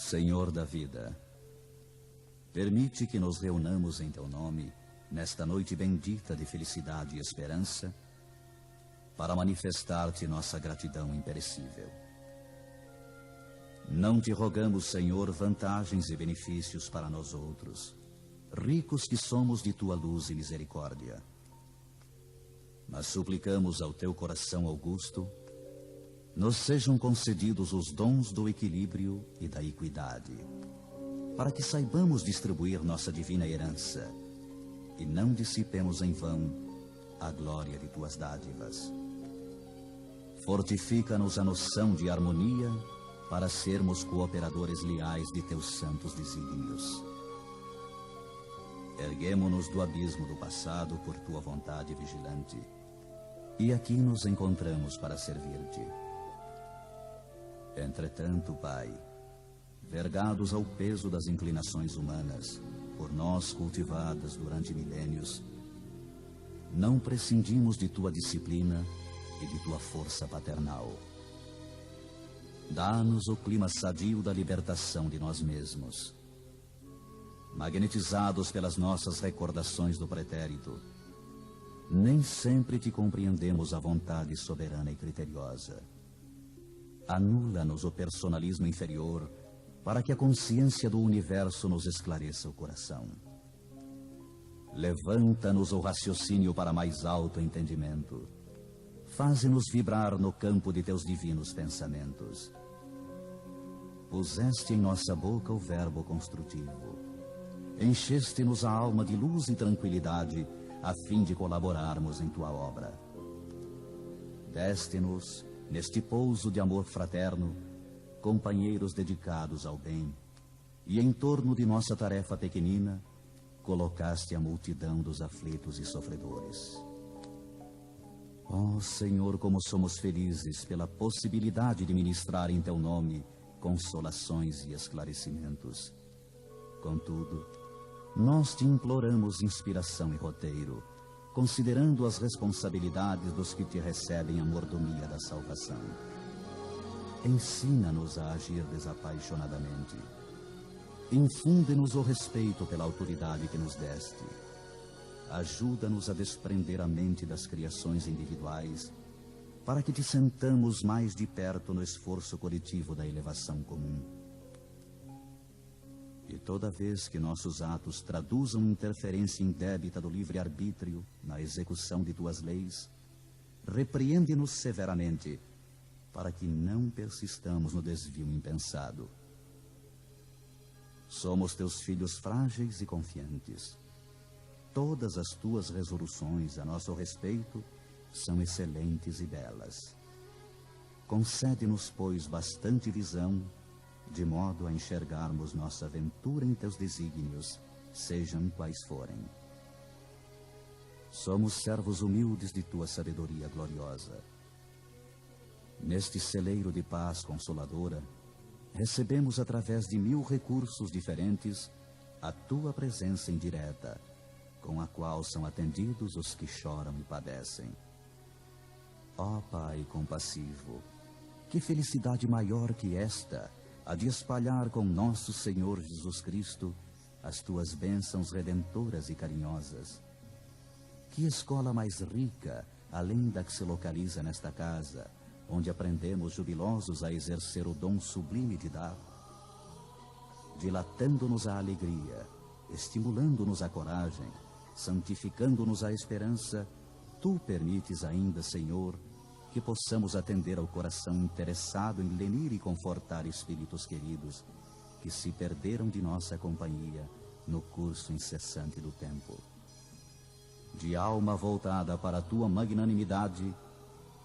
Senhor da vida, permite que nos reunamos em Teu nome, nesta noite bendita de felicidade e esperança, para manifestar-te nossa gratidão imperecível. Não te rogamos, Senhor, vantagens e benefícios para nós outros, ricos que somos de Tua luz e misericórdia, mas suplicamos ao Teu coração augusto, nos sejam concedidos os dons do equilíbrio e da equidade, para que saibamos distribuir nossa divina herança e não dissipemos em vão a glória de Tuas dádivas. Fortifica-nos a noção de harmonia para sermos cooperadores leais de Teus santos desígnios. Erguemo-nos do abismo do passado por Tua vontade vigilante, e aqui nos encontramos para servir-te. Entretanto, Pai, vergados ao peso das inclinações humanas, por nós cultivadas durante milênios, não prescindimos de Tua disciplina e de Tua força paternal. Dá-nos o clima sadio da libertação de nós mesmos. Magnetizados pelas nossas recordações do pretérito, nem sempre te compreendemos a vontade soberana e criteriosa. Anula-nos o personalismo inferior para que a consciência do universo nos esclareça o coração. Levanta-nos o raciocínio para mais alto entendimento. Faze-nos vibrar no campo de Teus divinos pensamentos. Puseste em nossa boca o verbo construtivo. Encheste-nos a alma de luz e tranquilidade a fim de colaborarmos em Tua obra. Deste-nos, neste pouso de amor fraterno, companheiros dedicados ao bem, e em torno de nossa tarefa pequenina, colocaste a multidão dos aflitos e sofredores. Ó Senhor, como somos felizes pela possibilidade de ministrar em Teu nome consolações e esclarecimentos. Contudo, nós te imploramos inspiração e roteiro, considerando as responsabilidades dos que te recebem a mordomia da salvação. Ensina-nos a agir desapaixonadamente. Infunde-nos o respeito pela autoridade que nos deste. Ajuda-nos a desprender a mente das criações individuais, para que te sentamos mais de perto no esforço coletivo da elevação comum. E toda vez que nossos atos traduzam interferência indébita do livre-arbítrio na execução de Tuas leis, repreende-nos severamente, para que não persistamos no desvio impensado. Somos Teus filhos frágeis e confiantes. Todas as Tuas resoluções a nosso respeito são excelentes e belas. Concede-nos, pois, bastante visão, de modo a enxergarmos nossa aventura em Teus desígnios, sejam quais forem. Somos servos humildes de Tua sabedoria gloriosa. Neste celeiro de paz consoladora, recebemos através de 1000 recursos diferentes a Tua presença indireta, com a qual são atendidos os que choram e padecem. Ó Pai compassivo, que felicidade maior que esta, a de espalhar com nosso Senhor Jesus Cristo as Tuas bênçãos redentoras e carinhosas. Que escola mais rica, além da que se localiza nesta casa, onde aprendemos jubilosos a exercer o dom sublime de dar, dilatando-nos a alegria, estimulando-nos a coragem, santificando-nos a esperança, Tu permites ainda, Senhor, que possamos atender ao coração interessado em lenir e confortar espíritos queridos que se perderam de nossa companhia no curso incessante do tempo. De alma voltada para a Tua magnanimidade,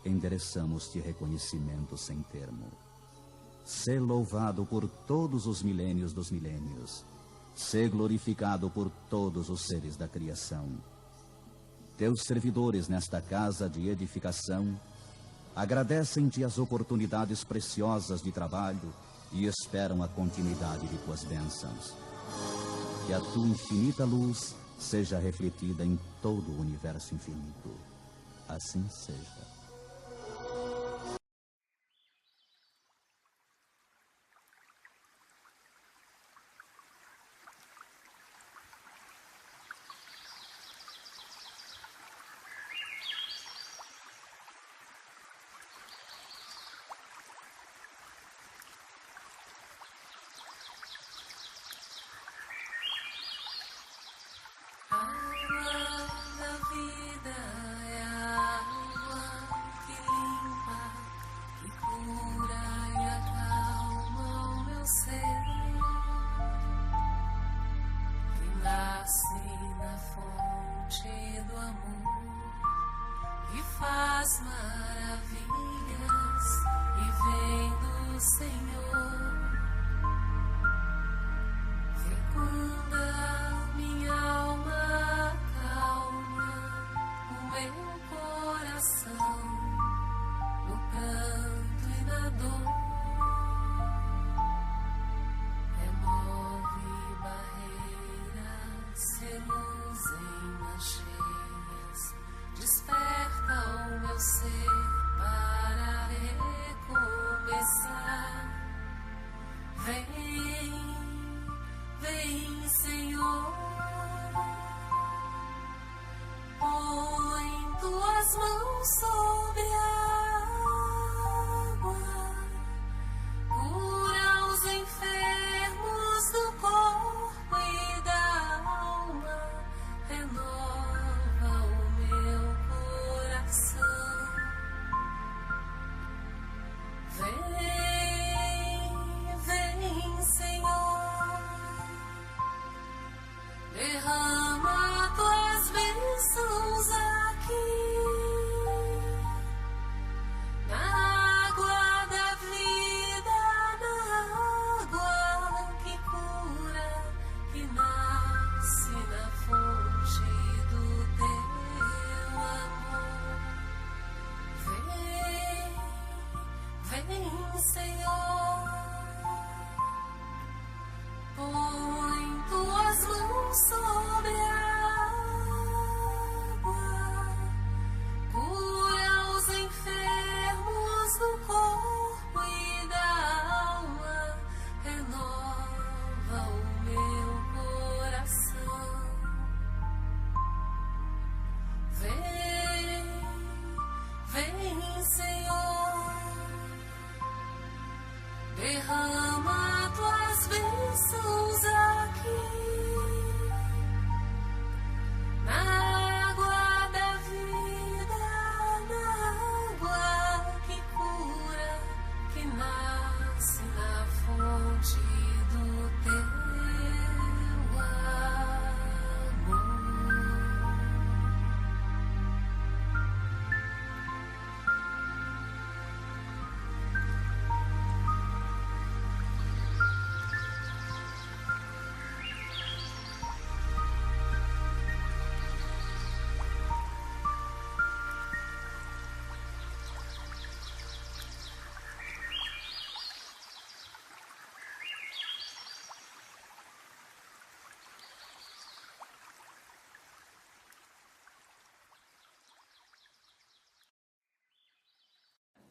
endereçamos-te reconhecimento sem termo. Sê louvado por todos os milênios dos milênios. Sê glorificado por todos os seres da criação. Teus servidores nesta casa de edificação agradecem-te as oportunidades preciosas de trabalho e esperam a continuidade de Tuas bênçãos. Que a Tua infinita luz seja refletida em todo o universo infinito. Assim seja.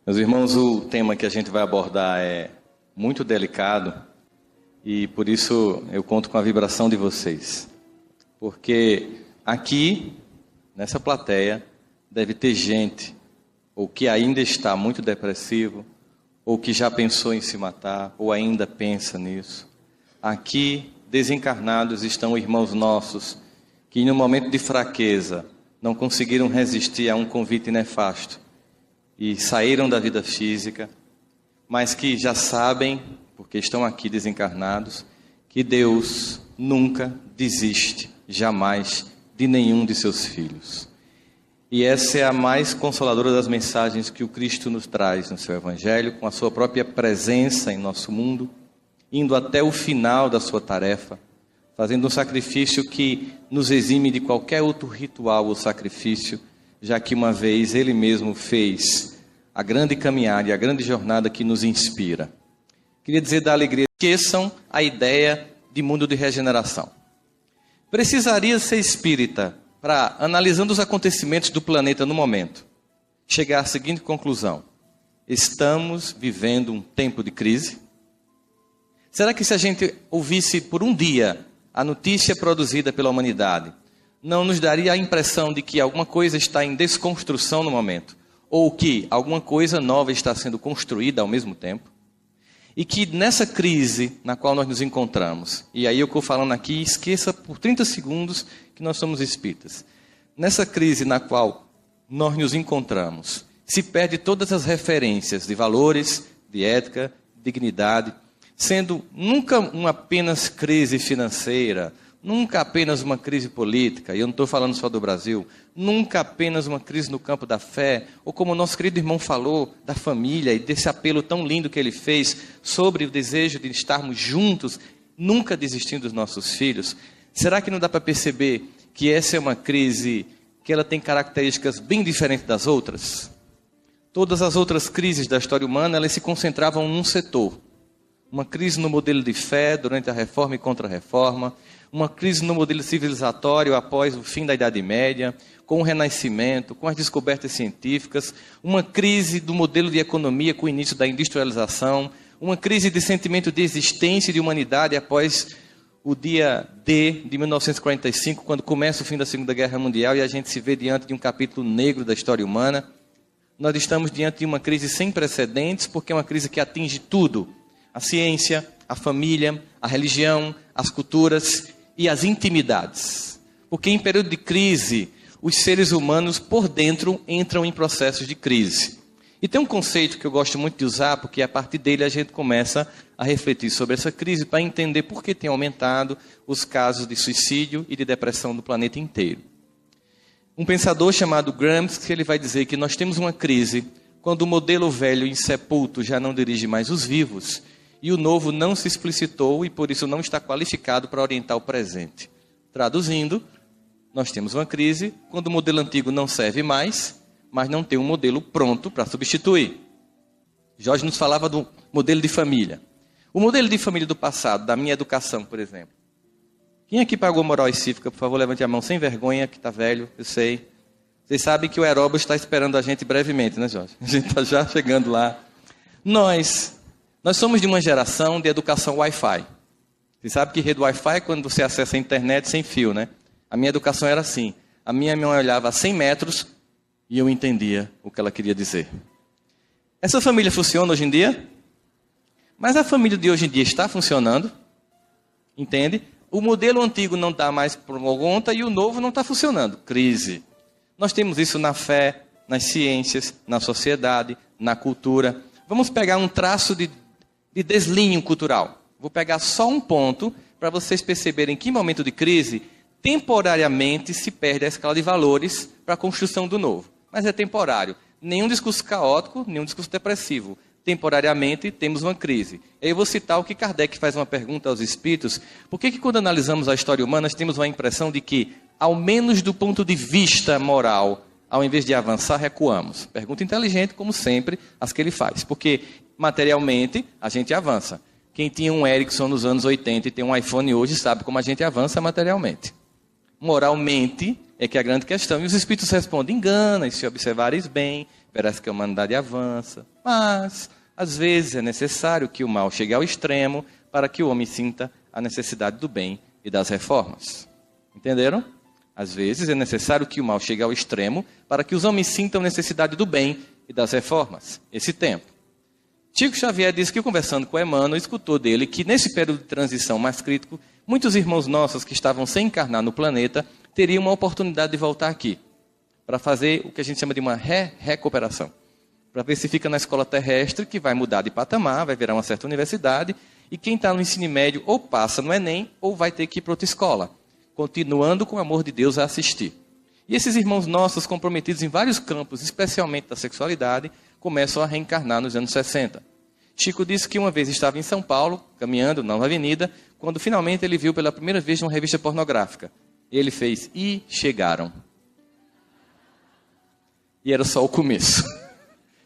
Meus irmãos, o tema que a gente vai abordar é muito delicado e por isso eu conto com a vibração de vocês. Porque aqui, nessa plateia, deve ter gente ou que ainda está muito depressivo, ou que já pensou em se matar, ou ainda pensa nisso. Aqui, desencarnados, estão irmãos nossos que no momento de fraqueza não conseguiram resistir a um convite nefasto e saíram da vida física, mas que já sabem, porque estão aqui desencarnados, que Deus nunca desiste, jamais, de nenhum de seus filhos. E essa é a mais consoladora das mensagens que o Cristo nos traz no seu Evangelho, com a sua própria presença em nosso mundo, indo até o final da sua tarefa, fazendo um sacrifício que nos exime de qualquer outro ritual ou sacrifício, já que uma vez Ele mesmo fez a grande caminhada e a grande jornada que nos inspira. Queria dizer da alegria, esqueçam a ideia de mundo de regeneração. Precisaria ser espírita para, analisando os acontecimentos do planeta no momento, chegar à seguinte conclusão: estamos vivendo um tempo de crise? Será que se a gente ouvisse por um dia a notícia produzida pela humanidade, não nos daria a impressão de que alguma coisa está em desconstrução no momento, ou que alguma coisa nova está sendo construída ao mesmo tempo? E que nessa crise na qual nós nos encontramos, e aí eu estou falando aqui, esqueça por 30 segundos que nós somos espíritas. Nessa crise na qual nós nos encontramos, se perde todas as referências de valores, de ética, dignidade, sendo nunca uma apenas crise financeira, nunca apenas uma crise política, e eu não estou falando só do Brasil, nunca apenas uma crise no campo da fé, ou como o nosso querido irmão falou, da família, e desse apelo tão lindo que ele fez sobre o desejo de estarmos juntos, nunca desistindo dos nossos filhos. Será que não dá para perceber que essa é uma crise que ela tem características bem diferentes das outras? Todas as outras crises da história humana, elas se concentravam num setor. Uma crise no modelo de fé durante a Reforma e Contra-Reforma, uma crise no modelo civilizatório após o fim da Idade Média, com o Renascimento, com as descobertas científicas, uma crise do modelo de economia com o início da industrialização, uma crise de sentimento de existência e de humanidade após o dia D de 1945, quando começa o fim da Segunda Guerra Mundial e a gente se vê diante de um capítulo negro da história humana. Nós estamos diante de uma crise sem precedentes, porque é uma crise que atinge tudo: a ciência, a família, a religião, as culturas e as intimidades. Porque em período de crise, os seres humanos por dentro entram em processos de crise. E tem um conceito que eu gosto muito de usar, porque a partir dele a gente começa a refletir sobre essa crise para entender por que tem aumentado os casos de suicídio e de depressão no planeta inteiro. Um pensador chamado Gramsci, ele vai dizer que nós temos uma crise quando o modelo velho insepulto já não dirige mais os vivos, e o novo não se explicitou e por isso não está qualificado para orientar o presente. Traduzindo, nós temos uma crise quando o modelo antigo não serve mais, mas não tem um modelo pronto para substituir. Jorge nos falava do modelo de família. O modelo de família do passado, da minha educação, por exemplo. Quem aqui pagou moral e cívica? Por favor, levante a mão sem vergonha, que está velho, eu sei. Vocês sabem que o Aeróbio está esperando a gente brevemente, né, Jorge? A gente está já chegando lá. Nós somos de uma geração de educação Wi-Fi. Você sabe que rede Wi-Fi é quando você acessa a internet sem fio, né? A minha educação era assim. A minha mãe olhava a 100 metros e eu entendia o que ela queria dizer. Essa família funciona hoje em dia? Mas a família de hoje em dia está funcionando? Entende? O modelo antigo não dá mais por conta e o novo não está funcionando. Crise. Nós temos isso na fé, nas ciências, na sociedade, na cultura. Vamos pegar um traço de deslinho cultural. Vou pegar só um ponto para vocês perceberem que em momento de crise, temporariamente se perde a escala de valores para a construção do novo. Mas é temporário. Nenhum discurso caótico, nenhum discurso depressivo. Temporariamente temos uma crise. Eu vou citar o que Kardec faz uma pergunta aos espíritos. Por que quando analisamos a história humana, nós temos uma impressão de que, ao menos do ponto de vista moral, ao invés de avançar, recuamos? Pergunta inteligente, como sempre, as que ele faz. Porque, materialmente, a gente avança. Quem tinha um Ericsson nos anos 80 e tem um iPhone hoje sabe como a gente avança materialmente. Moralmente, é que é a grande questão. E os espíritos respondem, engana, e se observares bem, verás que a humanidade avança. Mas, às vezes, é necessário que o mal chegue ao extremo para que o homem sinta a necessidade do bem e das reformas. Entenderam? Às vezes, é necessário que o mal chegue ao extremo para que os homens sintam a necessidade do bem e das reformas. Esse tempo. Chico Xavier disse que, conversando com Emmanuel, escutou dele que, nesse período de transição mais crítico, muitos irmãos nossos que estavam sem encarnar no planeta teriam uma oportunidade de voltar aqui, para fazer o que a gente chama de uma recuperação. Para ver se fica na escola terrestre, que vai mudar de patamar, vai virar uma certa universidade, e quem está no ensino médio ou passa no Enem, ou vai ter que ir para outra escola, continuando com o amor de Deus a assistir. E esses irmãos nossos, comprometidos em vários campos, especialmente da sexualidade, começam a reencarnar nos anos 60. Chico disse que uma vez estava em São Paulo, caminhando na avenida, quando finalmente ele viu pela primeira vez uma revista pornográfica. Ele fez, e chegaram. E era só o começo.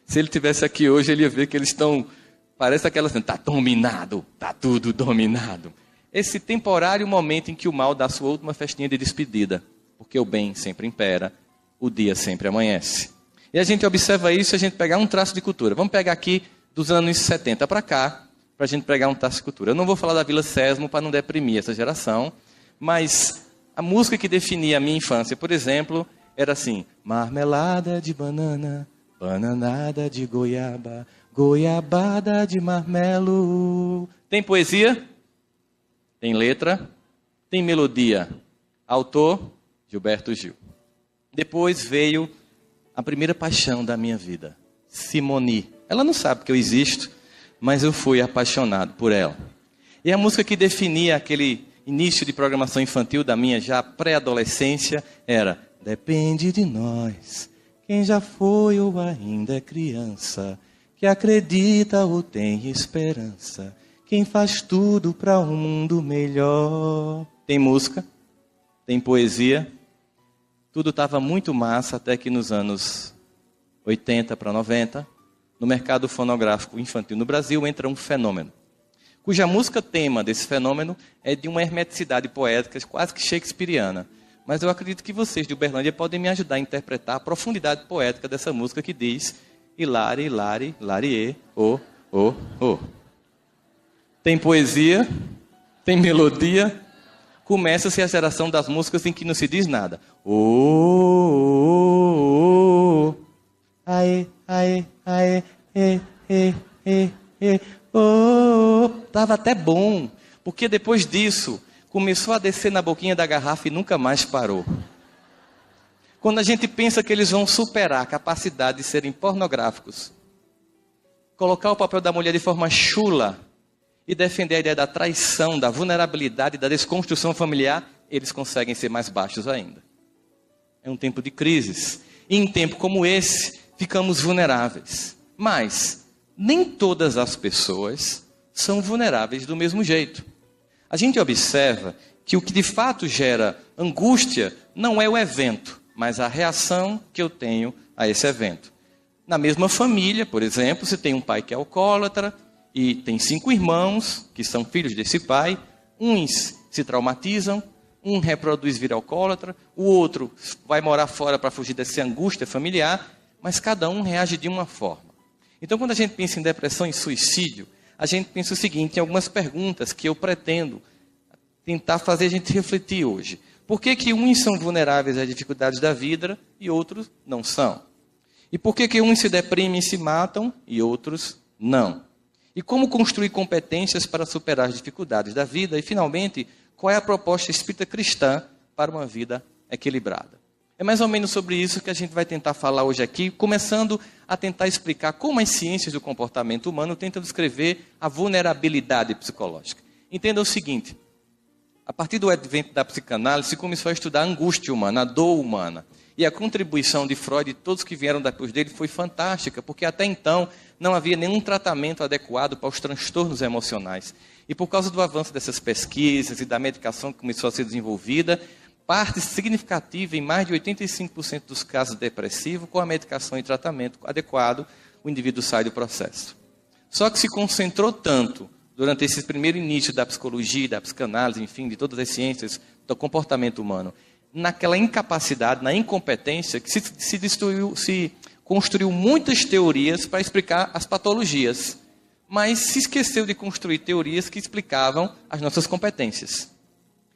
Se ele estivesse aqui hoje, ele ia ver que eles estão, parece aquela assim, está dominado, está tudo dominado. Esse temporário momento em que o mal dá sua última festinha de despedida, porque o bem sempre impera, o dia sempre amanhece. E a gente observa isso, a gente pegar um traço de cultura. Vamos pegar aqui dos anos 70 para cá, para a gente pegar um traço de cultura. Eu não vou falar da Vila Sésamo para não deprimir essa geração, mas a música que definia a minha infância, por exemplo, era assim: marmelada de banana, bananada de goiaba, goiabada de marmelo. Tem poesia? Tem letra? Tem melodia? Autor? Gilberto Gil. Depois veio a primeira paixão da minha vida, Simone. Ela não sabe que eu existo, mas eu fui apaixonado por ela. E a música que definia aquele início de programação infantil da minha já pré-adolescência era: depende de nós, quem já foi ou ainda é criança, que acredita ou tem esperança, quem faz tudo para um mundo melhor. Tem música, tem poesia. Tudo estava muito massa até que nos anos 80 para 90, no mercado fonográfico infantil no Brasil, entra um fenômeno, cuja música tema desse fenômeno é de uma hermeticidade poética quase que shakespeariana. Mas eu acredito que vocês de Uberlândia podem me ajudar a interpretar a profundidade poética dessa música que diz: Hilari, Hilari, Larie, oh, oh, oh. Tem poesia, tem melodia. Começa-se a geração das músicas em que não se diz nada. Oh, oh, oh, oh. Aê, aê, aê, oh. Tava até bom, porque depois disso começou a descer na boquinha da garrafa e nunca mais parou. Quando a gente pensa que eles vão superar a capacidade de serem pornográficos, colocar o papel da mulher de forma chula e defender a ideia da traição, da vulnerabilidade, da desconstrução familiar, eles conseguem ser mais baixos ainda. É um tempo de crises. E em tempo como esse, ficamos vulneráveis. Mas nem todas as pessoas são vulneráveis do mesmo jeito. A gente observa que o que de fato gera angústia não é o evento, mas a reação que eu tenho a esse evento. Na mesma família, por exemplo, se tem um pai que é alcoólatra, e tem 5 irmãos, que são filhos desse pai, uns se traumatizam, um reproduz vir alcoólatra, o outro vai morar fora para fugir dessa angústia familiar, mas cada um reage de uma forma. Então, quando a gente pensa em depressão e suicídio, a gente pensa o seguinte, em algumas perguntas que eu pretendo tentar fazer a gente refletir hoje. Por que uns são vulneráveis às dificuldades da vida e outros não são? E por que uns se deprimem e se matam e outros não? E como construir competências para superar as dificuldades da vida? E, finalmente, qual é a proposta espírita cristã para uma vida equilibrada? É mais ou menos sobre isso que a gente vai tentar falar hoje aqui, começando a tentar explicar como as ciências do comportamento humano tentam descrever a vulnerabilidade psicológica. Entenda o seguinte, a partir do advento da psicanálise, se começou a estudar a angústia humana, a dor humana. E a contribuição de Freud e todos que vieram depois dele foi fantástica, porque até então não havia nenhum tratamento adequado para os transtornos emocionais. E por causa do avanço dessas pesquisas e da medicação que começou a ser desenvolvida, parte significativa em mais de 85% dos casos depressivos, com a medicação e tratamento adequado, o indivíduo sai do processo. Só que se concentrou tanto durante esse primeiro início da psicologia, da psicanálise, enfim, de todas as ciências do comportamento humano, naquela incapacidade, na incompetência, que se construiu muitas teorias para explicar as patologias, mas se esqueceu de construir teorias que explicavam as nossas competências.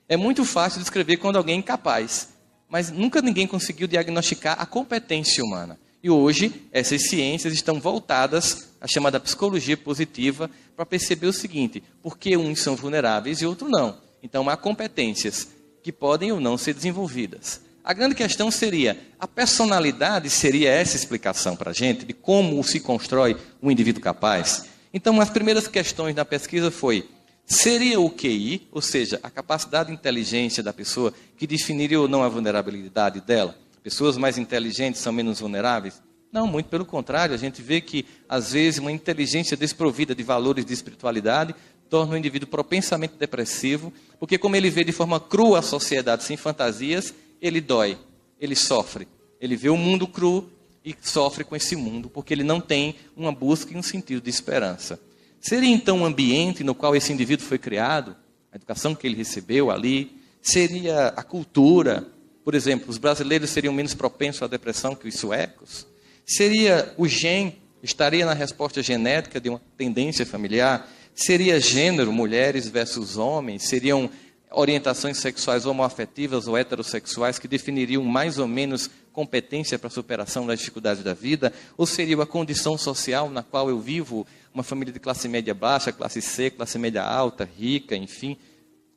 É muito fácil descrever quando alguém é incapaz, mas nunca ninguém conseguiu diagnosticar a competência humana. E hoje, essas ciências estão voltadas à chamada psicologia positiva para perceber o seguinte: por que uns são vulneráveis e outros não? Então, há competências que podem ou não ser desenvolvidas. A grande questão seria, a personalidade seria essa explicação para a gente de como se constrói um indivíduo capaz? Então, as primeiras questões da pesquisa foi, seria o QI, ou seja, a capacidade de inteligência da pessoa que definiria ou não a vulnerabilidade dela? Pessoas mais inteligentes são menos vulneráveis? Não, muito pelo contrário. A gente vê que, às vezes, uma inteligência desprovida de valores de espiritualidade torna o indivíduo propensamente depressivo, porque como ele vê de forma crua a sociedade sem fantasias, ele dói, ele sofre. Ele vê o mundo cru e sofre com esse mundo, porque ele não tem uma busca e um sentido de esperança. Seria então o ambiente no qual esse indivíduo foi criado, a educação que ele recebeu ali, seria a cultura? Por exemplo, os brasileiros seriam menos propensos à depressão que os suecos? Seria o gene, estaria na resposta genética de uma tendência familiar? Seria gênero, mulheres versus homens? Seriam orientações sexuais homoafetivas ou heterossexuais que definiriam mais ou menos competência para a superação das dificuldades da vida? Ou seria a condição social na qual eu vivo, uma família de classe média baixa, classe C, classe média alta, rica, enfim?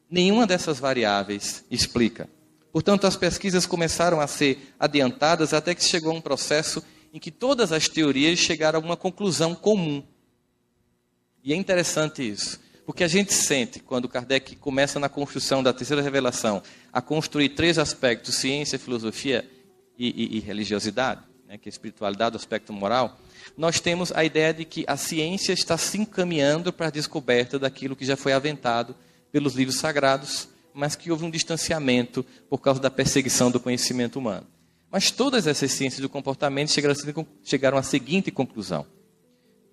Nenhuma dessas variáveis explica. Portanto, as pesquisas começaram a ser adiantadas até que chegou a um processo em que todas as teorias chegaram a uma conclusão comum. E é interessante isso, porque a gente sente, quando Kardec começa na construção da terceira revelação, a construir três aspectos, ciência, filosofia e religiosidade, né, que é a espiritualidade, o aspecto moral, nós temos a ideia de que a ciência está se encaminhando para a descoberta daquilo que já foi aventado pelos livros sagrados, mas que houve um distanciamento por causa da perseguição do conhecimento humano. Mas todas essas ciências do comportamento chegaram à seguinte conclusão: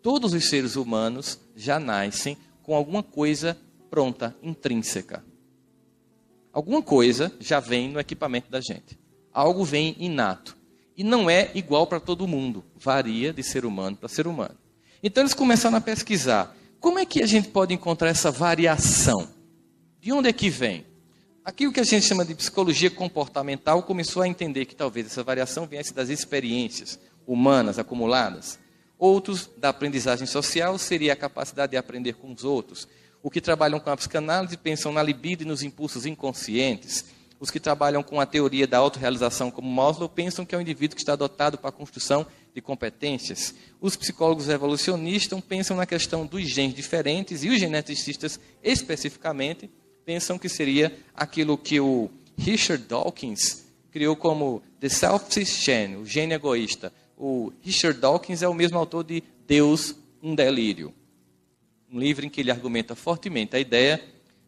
todos os seres humanos já nascem com alguma coisa pronta, intrínseca. Alguma coisa já vem no equipamento da gente. Algo vem inato. E não é igual para todo mundo. Varia de ser humano para ser humano. Então eles começaram a pesquisar. Como é que a gente pode encontrar essa variação? De onde é que vem? Aquilo que a gente chama de psicologia comportamental começou a entender que talvez essa variação viesse das experiências humanas acumuladas. Outros, da aprendizagem social, seria a capacidade de aprender com os outros. Os que trabalham com a psicanálise pensam na libido e nos impulsos inconscientes. Os que trabalham com a teoria da autorrealização, como Maslow, pensam que é um indivíduo que está dotado para a construção de competências. Os psicólogos evolucionistas pensam na questão dos genes diferentes, e os geneticistas, especificamente, pensam que seria aquilo que o Richard Dawkins criou como The Selfish Gene, o gene egoísta. O Richard Dawkins é o mesmo autor de Deus, um Delírio. Um livro em que ele argumenta fortemente a ideia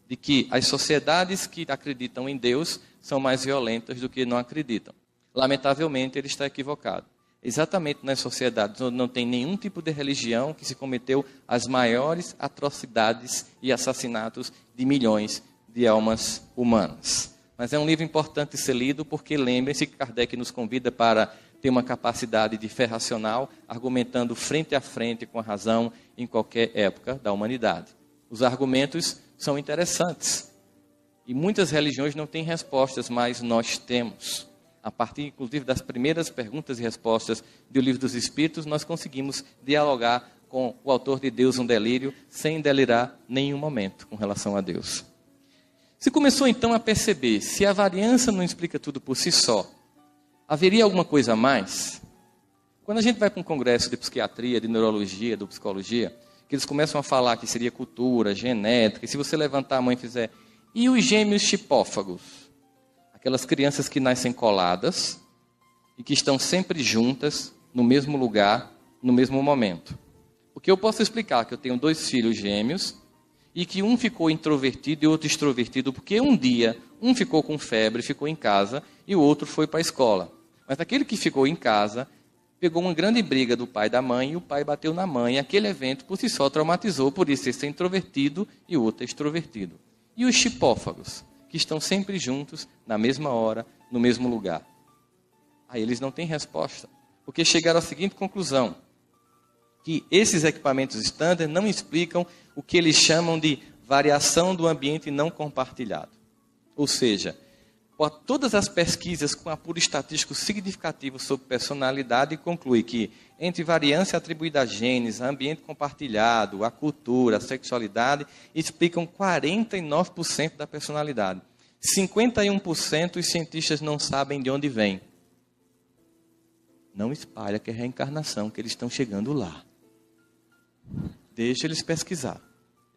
de que as sociedades que acreditam em Deus são mais violentas do que não acreditam. Lamentavelmente, ele está equivocado. Exatamente nas sociedades onde não tem nenhum tipo de religião que se cometeu as maiores atrocidades e assassinatos de milhões de almas humanas. Mas é um livro importante ser lido porque lembrem-se que Kardec nos convida para ter uma capacidade de fé racional, argumentando frente a frente com a razão em qualquer época da humanidade. Os argumentos são interessantes e muitas religiões não têm respostas, mas nós temos. A partir, inclusive, das primeiras perguntas e respostas do Livro dos Espíritos, nós conseguimos dialogar com o autor de Deus, um Delírio, sem delirar nenhum momento com relação a Deus. Se começou então a perceber, se a variância não explica tudo por si só, haveria alguma coisa a mais? Quando a gente vai para um congresso de psiquiatria, de neurologia, de psicologia, que eles começam a falar que seria cultura, genética, e se você levantar a mão e fizer, e os gêmeos chipófagos? Aquelas crianças que nascem coladas e que estão sempre juntas, no mesmo lugar, no mesmo momento. Porque eu posso explicar que eu tenho 2 filhos gêmeos e que um ficou introvertido e outro extrovertido, porque um dia um ficou com febre, ficou em casa, e o outro foi para a escola. Mas aquele que ficou em casa pegou uma grande briga do pai e da mãe, e o pai bateu na mãe, e aquele evento por si só traumatizou, por isso ele ser introvertido e o outro é extrovertido. E os chipófagos, que estão sempre juntos, na mesma hora, no mesmo lugar? Aí eles não têm resposta, porque chegaram à seguinte conclusão, que esses equipamentos standard não explicam o que eles chamam de variação do ambiente não compartilhado. Ou seja, todas as pesquisas com apuro estatístico significativo sobre personalidade concluem que entre variância atribuída a genes, a ambiente compartilhado, a cultura, a sexualidade, explicam 49% da personalidade. 51% os cientistas não sabem de onde vem. Não espalha que é reencarnação, que eles estão chegando lá. Deixa eles pesquisar.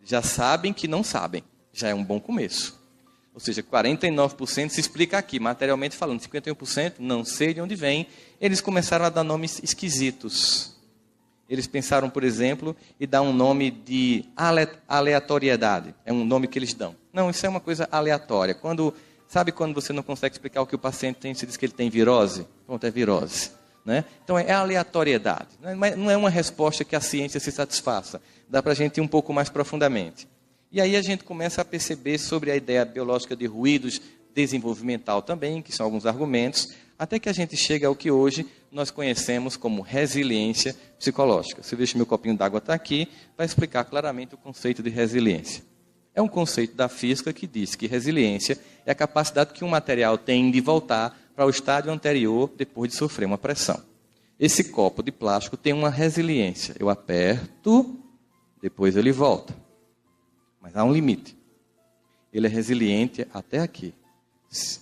Já sabem que não sabem. Já é um bom começo. Ou seja, 49% se explica aqui, materialmente falando. 51% não sei de onde vem. Eles começaram a dar nomes esquisitos. Eles pensaram, por exemplo, em dar um nome de aleatoriedade. É um nome que eles dão. Não, isso é uma coisa aleatória. Sabe quando você não consegue explicar o que o paciente tem, você diz que ele tem virose? Pronto, é virose. Né? Então é aleatoriedade. Não é uma resposta que a ciência se satisfaça. Dá para a gente ir um pouco mais profundamente. E aí a gente começa a perceber sobre a ideia biológica de ruídos, desenvolvimental também, que são alguns argumentos, até que a gente chega ao que hoje nós conhecemos como resiliência psicológica. Se eu deixo meu copinho d'água está aqui, vai explicar claramente o conceito de resiliência. É um conceito da física que diz que resiliência é a capacidade que um material tem de voltar para o estádio anterior depois de sofrer uma pressão. Esse copo de plástico tem uma resiliência. Eu aperto, depois ele volta. Mas há um limite. Ele é resiliente até aqui.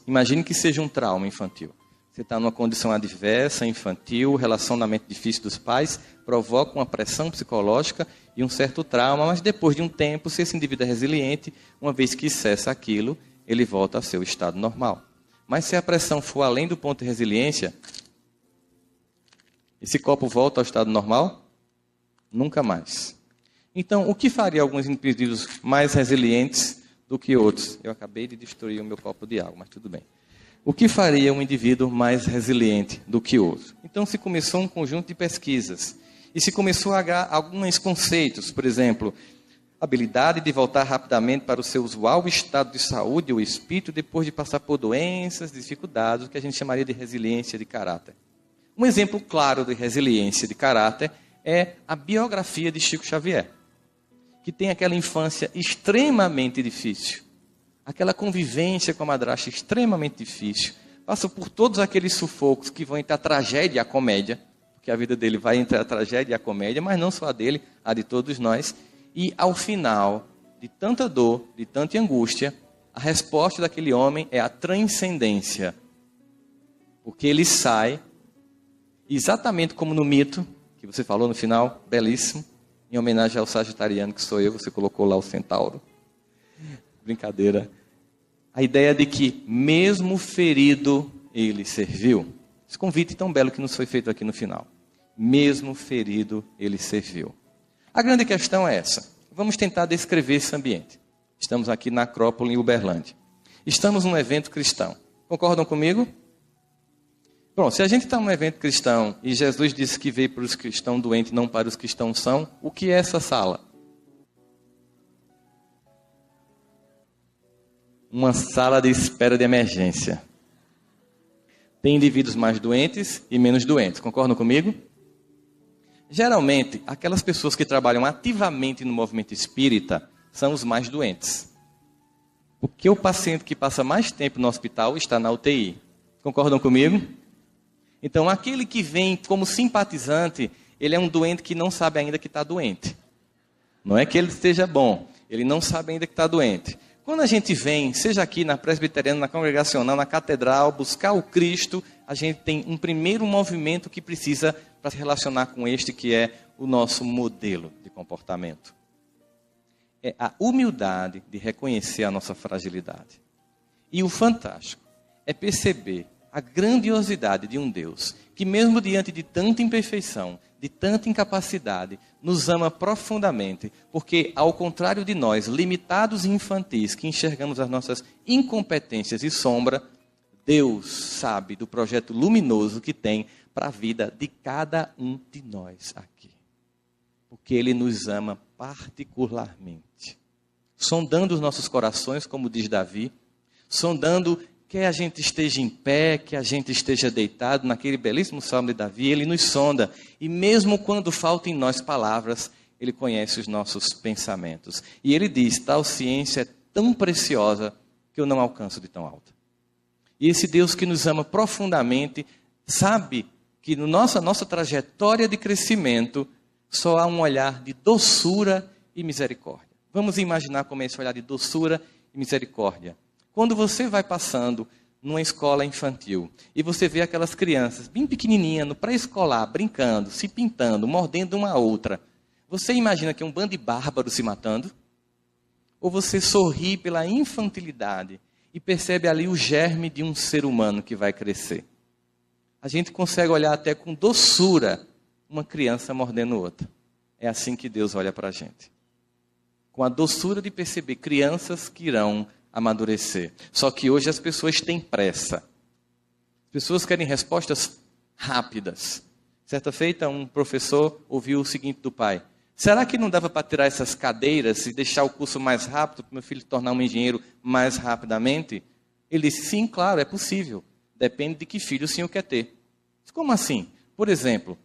Imagine que seja um trauma infantil. Você está numa condição adversa, infantil, o relacionamento difícil dos pais, provoca uma pressão psicológica e um certo trauma, mas depois de um tempo, se esse indivíduo é resiliente, uma vez que cessa aquilo, ele volta ao seu estado normal. Mas se a pressão for além do ponto de resiliência, esse copo volta ao estado normal? Nunca mais. Então, o que faria alguns indivíduos mais resilientes do que outros? Eu acabei de destruir o meu copo de água, mas tudo bem. O que faria um indivíduo mais resiliente do que outro? Então, se começou um conjunto de pesquisas e se começou a agregar alguns conceitos, por exemplo, habilidade de voltar rapidamente para o seu usual estado de saúde ou espírito depois de passar por doenças, dificuldades, o que a gente chamaria de resiliência de caráter. Um exemplo claro de resiliência de caráter é a biografia de Chico Xavier, que tem aquela infância extremamente difícil, aquela convivência com a madrasta extremamente difícil, passa por todos aqueles sufocos que vão entre a tragédia e a comédia, porque a vida dele vai entre a tragédia e a comédia, mas não só a dele, a de todos nós. E, ao final de tanta dor, de tanta angústia, a resposta daquele homem é a transcendência. Porque ele sai, exatamente como no mito, que você falou no final, belíssimo, em homenagem ao sagitariano que sou eu, você colocou lá o centauro. Brincadeira. A ideia de que, mesmo ferido, ele serviu. Esse convite tão belo que nos foi feito aqui no final. Mesmo ferido, ele serviu. A grande questão é essa. Vamos tentar descrever esse ambiente. Estamos aqui na Acrópole, em Uberlândia. Estamos num evento cristão. Concordam comigo? Bom, se a gente está num evento cristão e Jesus disse que veio para os que estão doentes, não para os que estão sãos, o que é essa sala? Uma sala de espera de emergência. Tem indivíduos mais doentes e menos doentes. Concordam comigo? Geralmente, aquelas pessoas que trabalham ativamente no movimento espírita são os mais doentes. Porque o paciente que passa mais tempo no hospital está na UTI. Concordam comigo? Então, aquele que vem como simpatizante, ele é um doente que não sabe ainda que está doente. Não é que ele esteja bom, ele não sabe ainda que está doente. Quando a gente vem, seja aqui na presbiteriana, na congregacional, na catedral, buscar o Cristo, a gente tem um primeiro movimento que precisa para se relacionar com este que é o nosso modelo de comportamento. É a humildade de reconhecer a nossa fragilidade. E o fantástico é perceber a grandiosidade de um Deus que mesmo diante de tanta imperfeição, de tanta incapacidade, nos ama profundamente, porque ao contrário de nós, limitados e infantis, que enxergamos as nossas incompetências e sombra, Deus sabe do projeto luminoso que tem para a vida de cada um de nós aqui. Porque Ele nos ama particularmente. Sondando os nossos corações, como diz Davi, sondando quer a gente esteja em pé, que a gente esteja deitado, naquele belíssimo salmo de Davi, ele nos sonda. E mesmo quando faltam em nós palavras, ele conhece os nossos pensamentos. E ele diz, tal ciência é tão preciosa que eu não alcanço de tão alta. E esse Deus que nos ama profundamente, sabe que na nossa trajetória de crescimento, só há um olhar de doçura e misericórdia. Vamos imaginar como é esse olhar de doçura e misericórdia. Quando você vai passando numa escola infantil e você vê aquelas crianças bem pequenininhas, no pré-escolar, brincando, se pintando, mordendo uma a outra, você imagina que é um bando de bárbaros se matando? Ou você sorri pela infantilidade e percebe ali o germe de um ser humano que vai crescer? A gente consegue olhar até com doçura uma criança mordendo outra. É assim que Deus olha para a gente. Com a doçura de perceber crianças que irão amadurecer. Só que hoje as pessoas têm pressa. As pessoas querem respostas rápidas. Certa feita, um professor ouviu o seguinte do pai: será que não dava para tirar essas cadeiras e deixar o curso mais rápido, para o meu filho tornar um engenheiro mais rapidamente? Ele disse, sim, claro, é possível. Depende de que filho o senhor quer ter. Como assim? Por exemplo,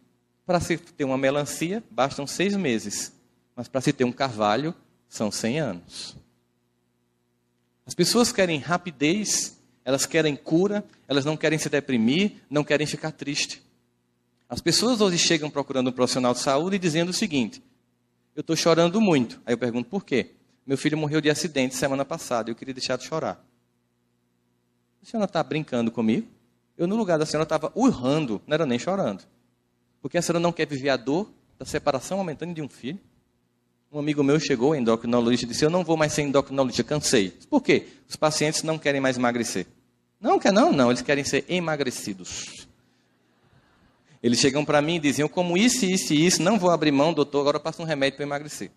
para se ter uma melancia, bastam 6 meses. Mas para se ter um carvalho, são 100 anos. As pessoas querem rapidez, elas querem cura, elas não querem se deprimir, não querem ficar triste. As pessoas hoje chegam procurando um profissional de saúde e dizendo o seguinte: eu estou chorando muito. Aí eu pergunto, por quê? Meu filho morreu de acidente semana passada e eu queria deixar de chorar. A senhora está brincando comigo? Eu, no lugar da senhora, estava urrando, não era nem chorando. Porque a senhora não quer viver a dor da separação momentânea de um filho? Um amigo meu chegou, endocrinologista, e disse, eu não vou mais ser endocrinologista, cansei. Por quê? Os pacientes não querem mais emagrecer. Não, eles querem ser emagrecidos. Eles chegam para mim e diziam, como isso, não vou abrir mão, doutor, agora eu passo um remédio para emagrecer.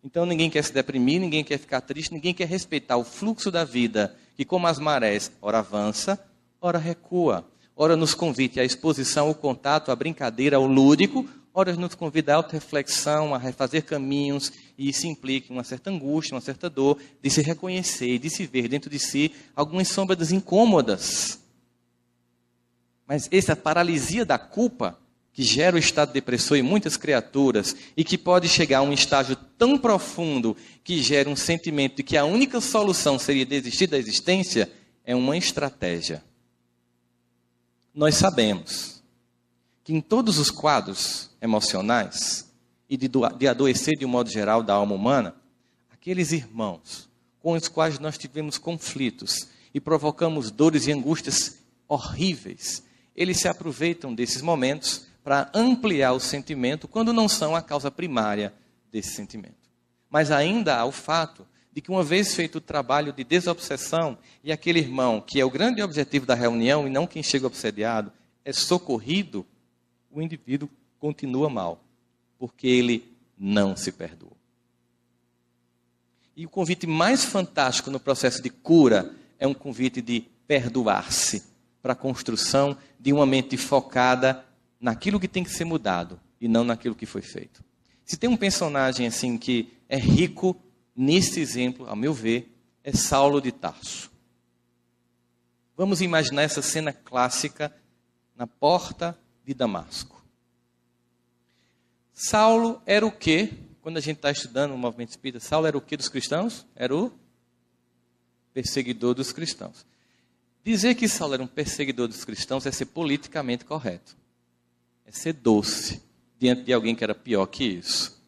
Então ninguém quer se deprimir, ninguém quer ficar triste, ninguém quer respeitar o fluxo da vida, que como as marés, ora avança, ora recua. Ora nos convida à exposição, ao contato, à brincadeira, ao lúdico, ora nos convida à auto-reflexão, a refazer caminhos, e isso implica uma certa angústia, uma certa dor, de se reconhecer, de se ver dentro de si algumas sombras incômodas. Mas essa paralisia da culpa, que gera o estado depressor em muitas criaturas, e que pode chegar a um estágio tão profundo, que gera um sentimento de que a única solução seria desistir da existência, é uma estratégia. Nós sabemos que em todos os quadros emocionais e de adoecer de um modo geral da alma humana, aqueles irmãos com os quais nós tivemos conflitos e provocamos dores e angústias horríveis, eles se aproveitam desses momentos para ampliar o sentimento quando não são a causa primária desse sentimento. Mas ainda há o fato de que uma vez feito o trabalho de desobsessão e aquele irmão, que é o grande objetivo da reunião e não quem chega obsediado, é socorrido, o indivíduo continua mal, porque ele não se perdoou. E o convite mais fantástico no processo de cura é um convite de perdoar-se para a construção de uma mente focada naquilo que tem que ser mudado e não naquilo que foi feito. Se tem um personagem assim que é rico nesse exemplo, ao meu ver, é Saulo de Tarso. Vamos imaginar essa cena clássica na porta de Damasco. Saulo era o quê? Quando a gente está estudando o movimento espírita, Saulo era o quê dos cristãos? Era o perseguidor dos cristãos. Dizer que Saulo era um perseguidor dos cristãos é ser politicamente correto. É ser doce diante de alguém que era pior que isso.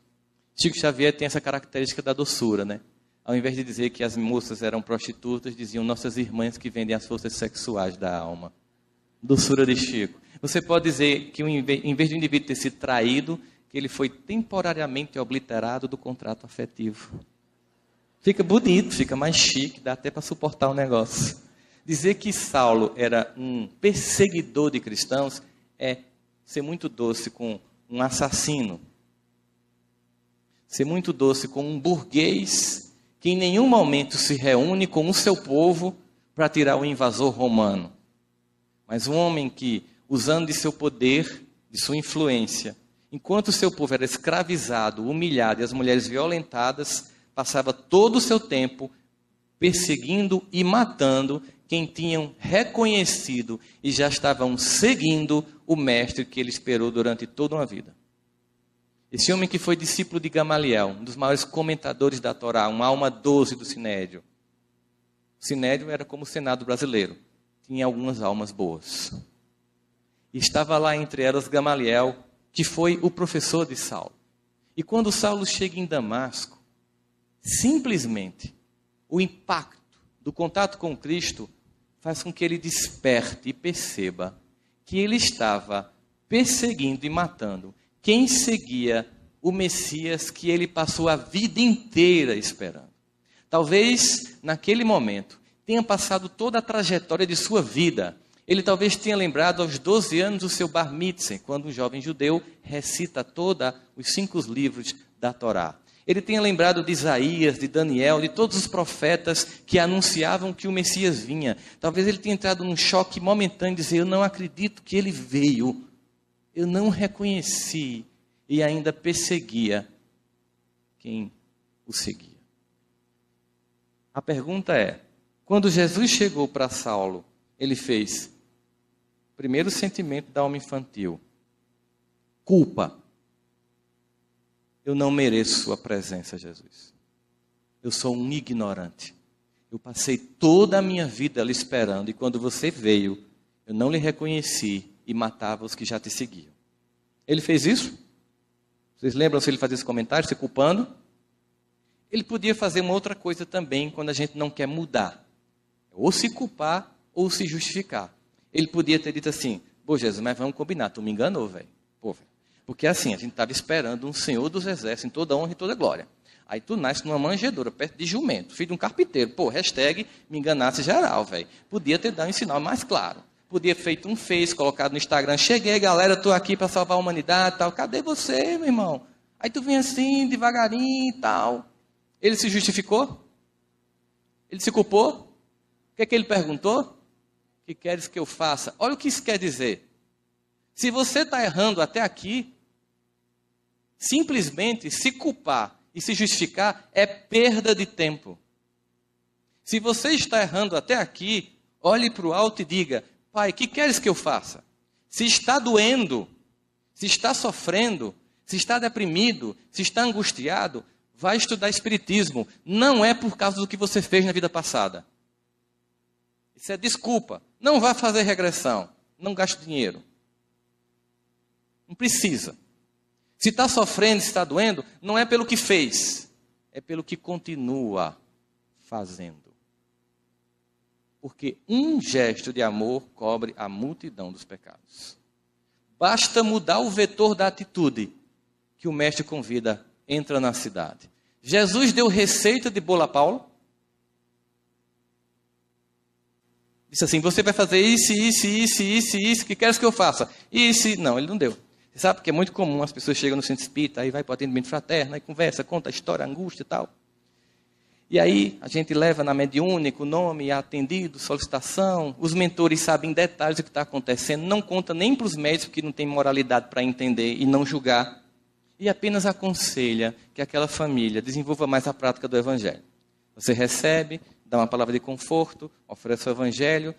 Chico Xavier tem essa característica da doçura, né? Ao invés de dizer que as moças eram prostitutas, diziam nossas irmãs que vendem as forças sexuais da alma. Doçura de Chico. Você pode dizer que em vez de um indivíduo ter sido traído, que ele foi temporariamente obliterado do contrato afetivo. Fica bonito, fica mais chique, dá até para suportar o negócio. Dizer que Saulo era um perseguidor de cristãos é ser muito doce com um assassino. Ser muito doce com um burguês que em nenhum momento se reúne com o seu povo para tirar o invasor romano. Mas um homem que, usando de seu poder, de sua influência, enquanto o seu povo era escravizado, humilhado e as mulheres violentadas, passava todo o seu tempo perseguindo e matando quem tinham reconhecido e já estavam seguindo o mestre que ele esperou durante toda uma vida. Esse homem que foi discípulo de Gamaliel, um dos maiores comentadores da Torá, uma alma doce do Sinédrio. O Sinédrio era como o Senado brasileiro, tinha algumas almas boas. E estava lá entre elas Gamaliel, que foi o professor de Saulo. E quando Saulo chega em Damasco, simplesmente o impacto do contato com Cristo faz com que ele desperte e perceba que ele estava perseguindo e matando quem seguia o Messias que ele passou a vida inteira esperando. Talvez, naquele momento, tenha passado toda a trajetória de sua vida. Ele talvez tenha lembrado aos 12 anos do seu bar mitzvah, quando um jovem judeu recita todos os 5 livros da Torá. Ele tenha lembrado de Isaías, de Daniel, de todos os profetas que anunciavam que o Messias vinha. Talvez ele tenha entrado num choque momentâneo de dizer, eu não acredito que ele veio. Eu não reconheci e ainda perseguia quem o seguia. A pergunta é, quando Jesus chegou para Saulo, ele fez, primeiro sentimento da alma infantil, culpa. Eu não mereço sua presença, Jesus. Eu sou um ignorante. Eu passei toda a minha vida lhe esperando e quando você veio, eu não lhe reconheci e matava os que já te seguiam. Ele fez isso? Vocês lembram se ele fazia esse comentário, se culpando? Ele podia fazer uma outra coisa também quando a gente não quer mudar. Ou se culpar ou se justificar. Ele podia ter dito assim, pô Jesus, mas vamos combinar, tu me enganou, velho. Pô, velho. Porque assim, a gente estava esperando um Senhor dos Exércitos em toda honra e toda glória. Aí tu nasce numa manjedoura, perto de jumento, filho de um carpinteiro. Pô, hashtag me enganasse geral, velho. Podia ter dado um sinal mais claro. Podia ter feito um Face, colocado no Instagram. Cheguei, galera, estou aqui para salvar a humanidade e tal. Cadê você, meu irmão? Aí tu vem assim, devagarinho e tal. Ele se justificou? Ele se culpou? O que é que ele perguntou? O que queres que eu faça? Olha o que isso quer dizer. Se você está errando até aqui, simplesmente se culpar e se justificar é perda de tempo. Se você está errando até aqui, olhe para o alto e diga, Pai, o que queres que eu faça? Se está doendo, se está sofrendo, se está deprimido, se está angustiado, vai estudar Espiritismo. Não é por causa do que você fez na vida passada. Isso é desculpa. Não vá fazer regressão. Não gaste dinheiro. Não precisa. Se está sofrendo, se está doendo, não é pelo que fez. É pelo que continua fazendo. Porque um gesto de amor cobre a multidão dos pecados. Basta mudar o vetor da atitude que o mestre convida, entra na cidade. Jesus deu receita de bolo a Paulo. Disse assim, você vai fazer isso, que queres que eu faça? Isso, não, ele não deu. Você sabe que é muito comum, as pessoas chegam no centro espírita, aí vai para o atendimento fraterno, aí conversa, conta a história, a angústia e tal. E aí a gente leva na mediúnica o nome, atendido, solicitação, os mentores sabem detalhes do que está acontecendo, não conta nem para os médicos que não têm moralidade para entender e não julgar, e apenas aconselha que aquela família desenvolva mais a prática do Evangelho. Você recebe, dá uma palavra de conforto, oferece o Evangelho,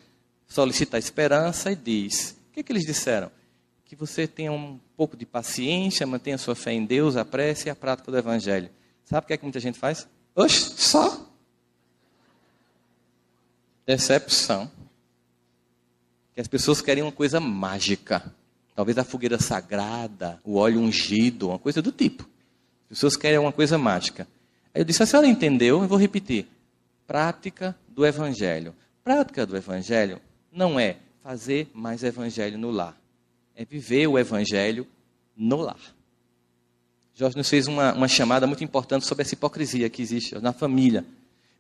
solicita a esperança e diz, o que eles disseram? Que você tenha um pouco de paciência, mantenha sua fé em Deus, a prece e a prática do Evangelho. Sabe o que é que muita gente faz? Oxe, só? Decepção. Que as pessoas querem uma coisa mágica. Talvez a fogueira sagrada, o óleo ungido, uma coisa do tipo. As pessoas querem uma coisa mágica. Aí eu disse, a senhora entendeu? Eu vou repetir. Prática do Evangelho. Prática do Evangelho não é fazer mais Evangelho no lar. É viver o Evangelho no lar. Jorge nos fez uma chamada muito importante sobre essa hipocrisia que existe na família.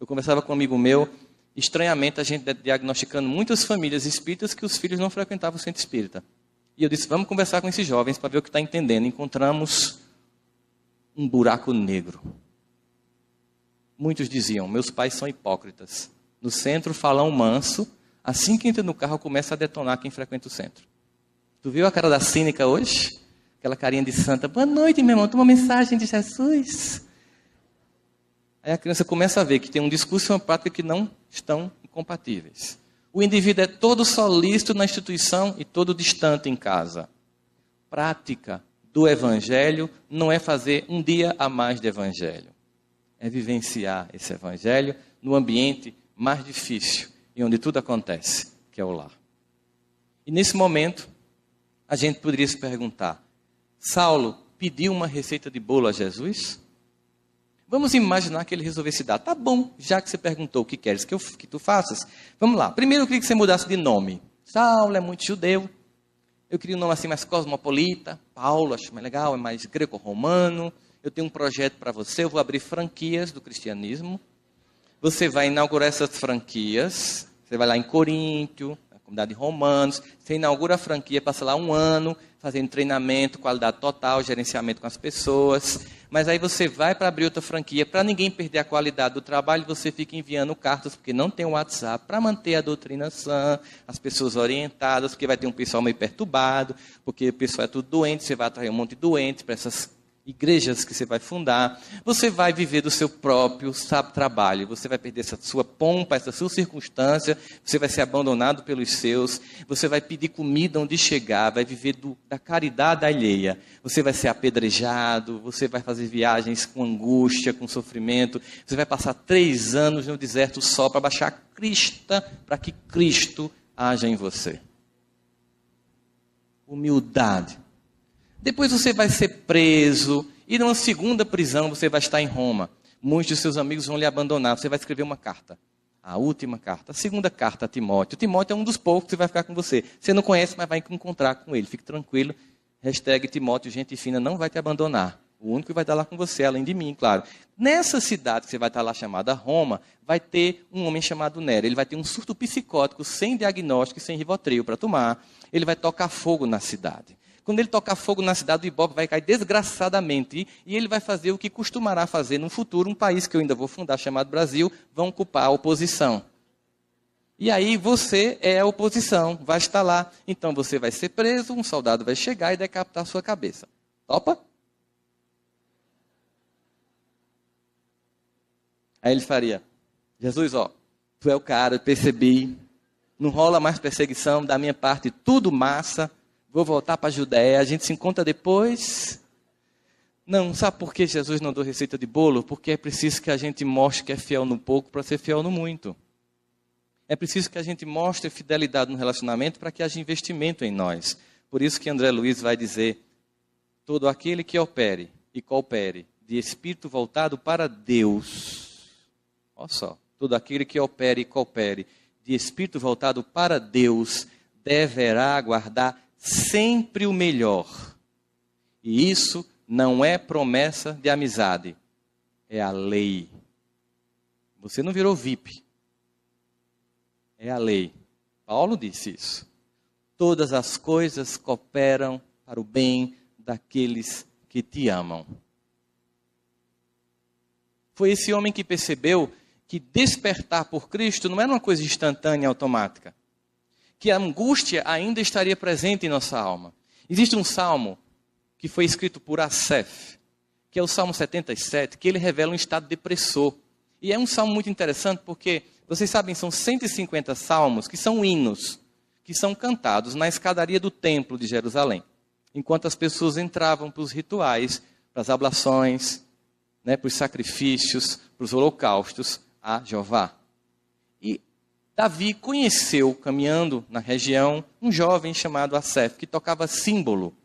Eu conversava com um amigo meu, estranhamente a gente diagnosticando muitas famílias espíritas que os filhos não frequentavam o centro espírita. E eu disse, vamos conversar com esses jovens para ver o que está entendendo. Encontramos um buraco negro. Muitos diziam, meus pais são hipócritas. No centro falam manso, assim que entra no carro começa a detonar quem frequenta o centro. Tu viu a cara da cínica hoje? Aquela carinha de santa. Boa noite, meu irmão. Toma uma mensagem de Jesus. Aí a criança começa a ver que tem um discurso e uma prática que não estão incompatíveis. O indivíduo é todo solícito na instituição e todo distante em casa. Prática do evangelho não é fazer um dia a mais de evangelho. É vivenciar esse evangelho no ambiente mais difícil e onde tudo acontece, que é o lar. E nesse momento, a gente poderia se perguntar, Saulo pediu uma receita de bolo a Jesus? Vamos imaginar que ele resolvesse dar. Tá bom, já que você perguntou o que queres que tu faças. Vamos lá. Primeiro eu queria que você mudasse de nome. Saulo é muito judeu. Eu queria um nome assim mais cosmopolita. Paulo, acho mais legal, é mais greco-romano. Eu tenho um projeto para você, eu vou abrir franquias do cristianismo. Você vai inaugurar essas franquias. Você vai lá em Coríntio, na comunidade de Romanos. Você inaugura a franquia, passa lá 1 ano, fazendo treinamento, qualidade total, gerenciamento com as pessoas. Mas aí você vai para abrir outra franquia, para ninguém perder a qualidade do trabalho, você fica enviando cartas, porque não tem o WhatsApp, para manter a doutrina sã, as pessoas orientadas, porque vai ter um pessoal meio perturbado, porque o pessoal é tudo doente, você vai atrair um monte de doentes para essas igrejas que você vai fundar. Você vai viver do seu próprio trabalho, você vai perder essa sua pompa, essa sua circunstância, você vai ser abandonado pelos seus, você vai pedir comida onde chegar, vai viver da caridade alheia, você vai ser apedrejado, você vai fazer viagens com angústia, com sofrimento, você vai passar 3 anos no deserto só para baixar a crista, para que Cristo haja em você. Humildade. Depois você vai ser preso, e numa segunda prisão você vai estar em Roma. Muitos de seus amigos vão lhe abandonar, você vai escrever uma carta. A última carta, a segunda carta a Timóteo. Timóteo é um dos poucos que vai ficar com você. Você não conhece, mas vai encontrar com ele. Fique tranquilo. #Timóteo, gente fina, não vai te abandonar. O único que vai estar lá com você, além de mim, claro. Nessa cidade que você vai estar lá, chamada Roma, vai ter um homem chamado Nero. Ele vai ter um surto psicótico, sem diagnóstico e sem Rivotril para tomar. Ele vai tocar fogo na cidade. Quando ele tocar fogo na cidade, o Ibope vai cair desgraçadamente e ele vai fazer o que costumará fazer no futuro um país que eu ainda vou fundar, chamado Brasil, vão ocupar a oposição. E aí você é a oposição, vai estar lá. Então você vai ser preso, um soldado vai chegar e decapitar a sua cabeça. Topa? Aí ele faria, Jesus, ó, tu é o cara, eu percebi, não rola mais perseguição da minha parte, tudo massa. Vou voltar para a Judéia, a gente se encontra depois. Não, sabe por que Jesus não deu receita de bolo? Porque é preciso que a gente mostre que é fiel no pouco para ser fiel no muito. É preciso que a gente mostre fidelidade no relacionamento para que haja investimento em nós. Por isso que André Luiz vai dizer, todo aquele que opere e coopere de espírito voltado para Deus. Olha só, todo aquele que opere e coopere de espírito voltado para Deus deverá aguardar sempre o melhor. E isso não é promessa de amizade, é a lei. Você não virou VIP. É a lei. Paulo disse isso. Todas as coisas cooperam para o bem daqueles que te amam. Foi esse homem que percebeu que despertar por Cristo não era uma coisa instantânea e automática. Que a angústia ainda estaria presente em nossa alma. Existe um salmo que foi escrito por Asaf, que é o Salmo 77, que ele revela um estado depressor. E é um salmo muito interessante porque, vocês sabem, são 150 salmos que são hinos, que são cantados na escadaria do templo de Jerusalém, enquanto as pessoas entravam para os rituais, para as ablações, para os sacrifícios, para os holocaustos a Jeová. E Davi conheceu, caminhando na região, um jovem chamado Asaf, que tocava símbolo.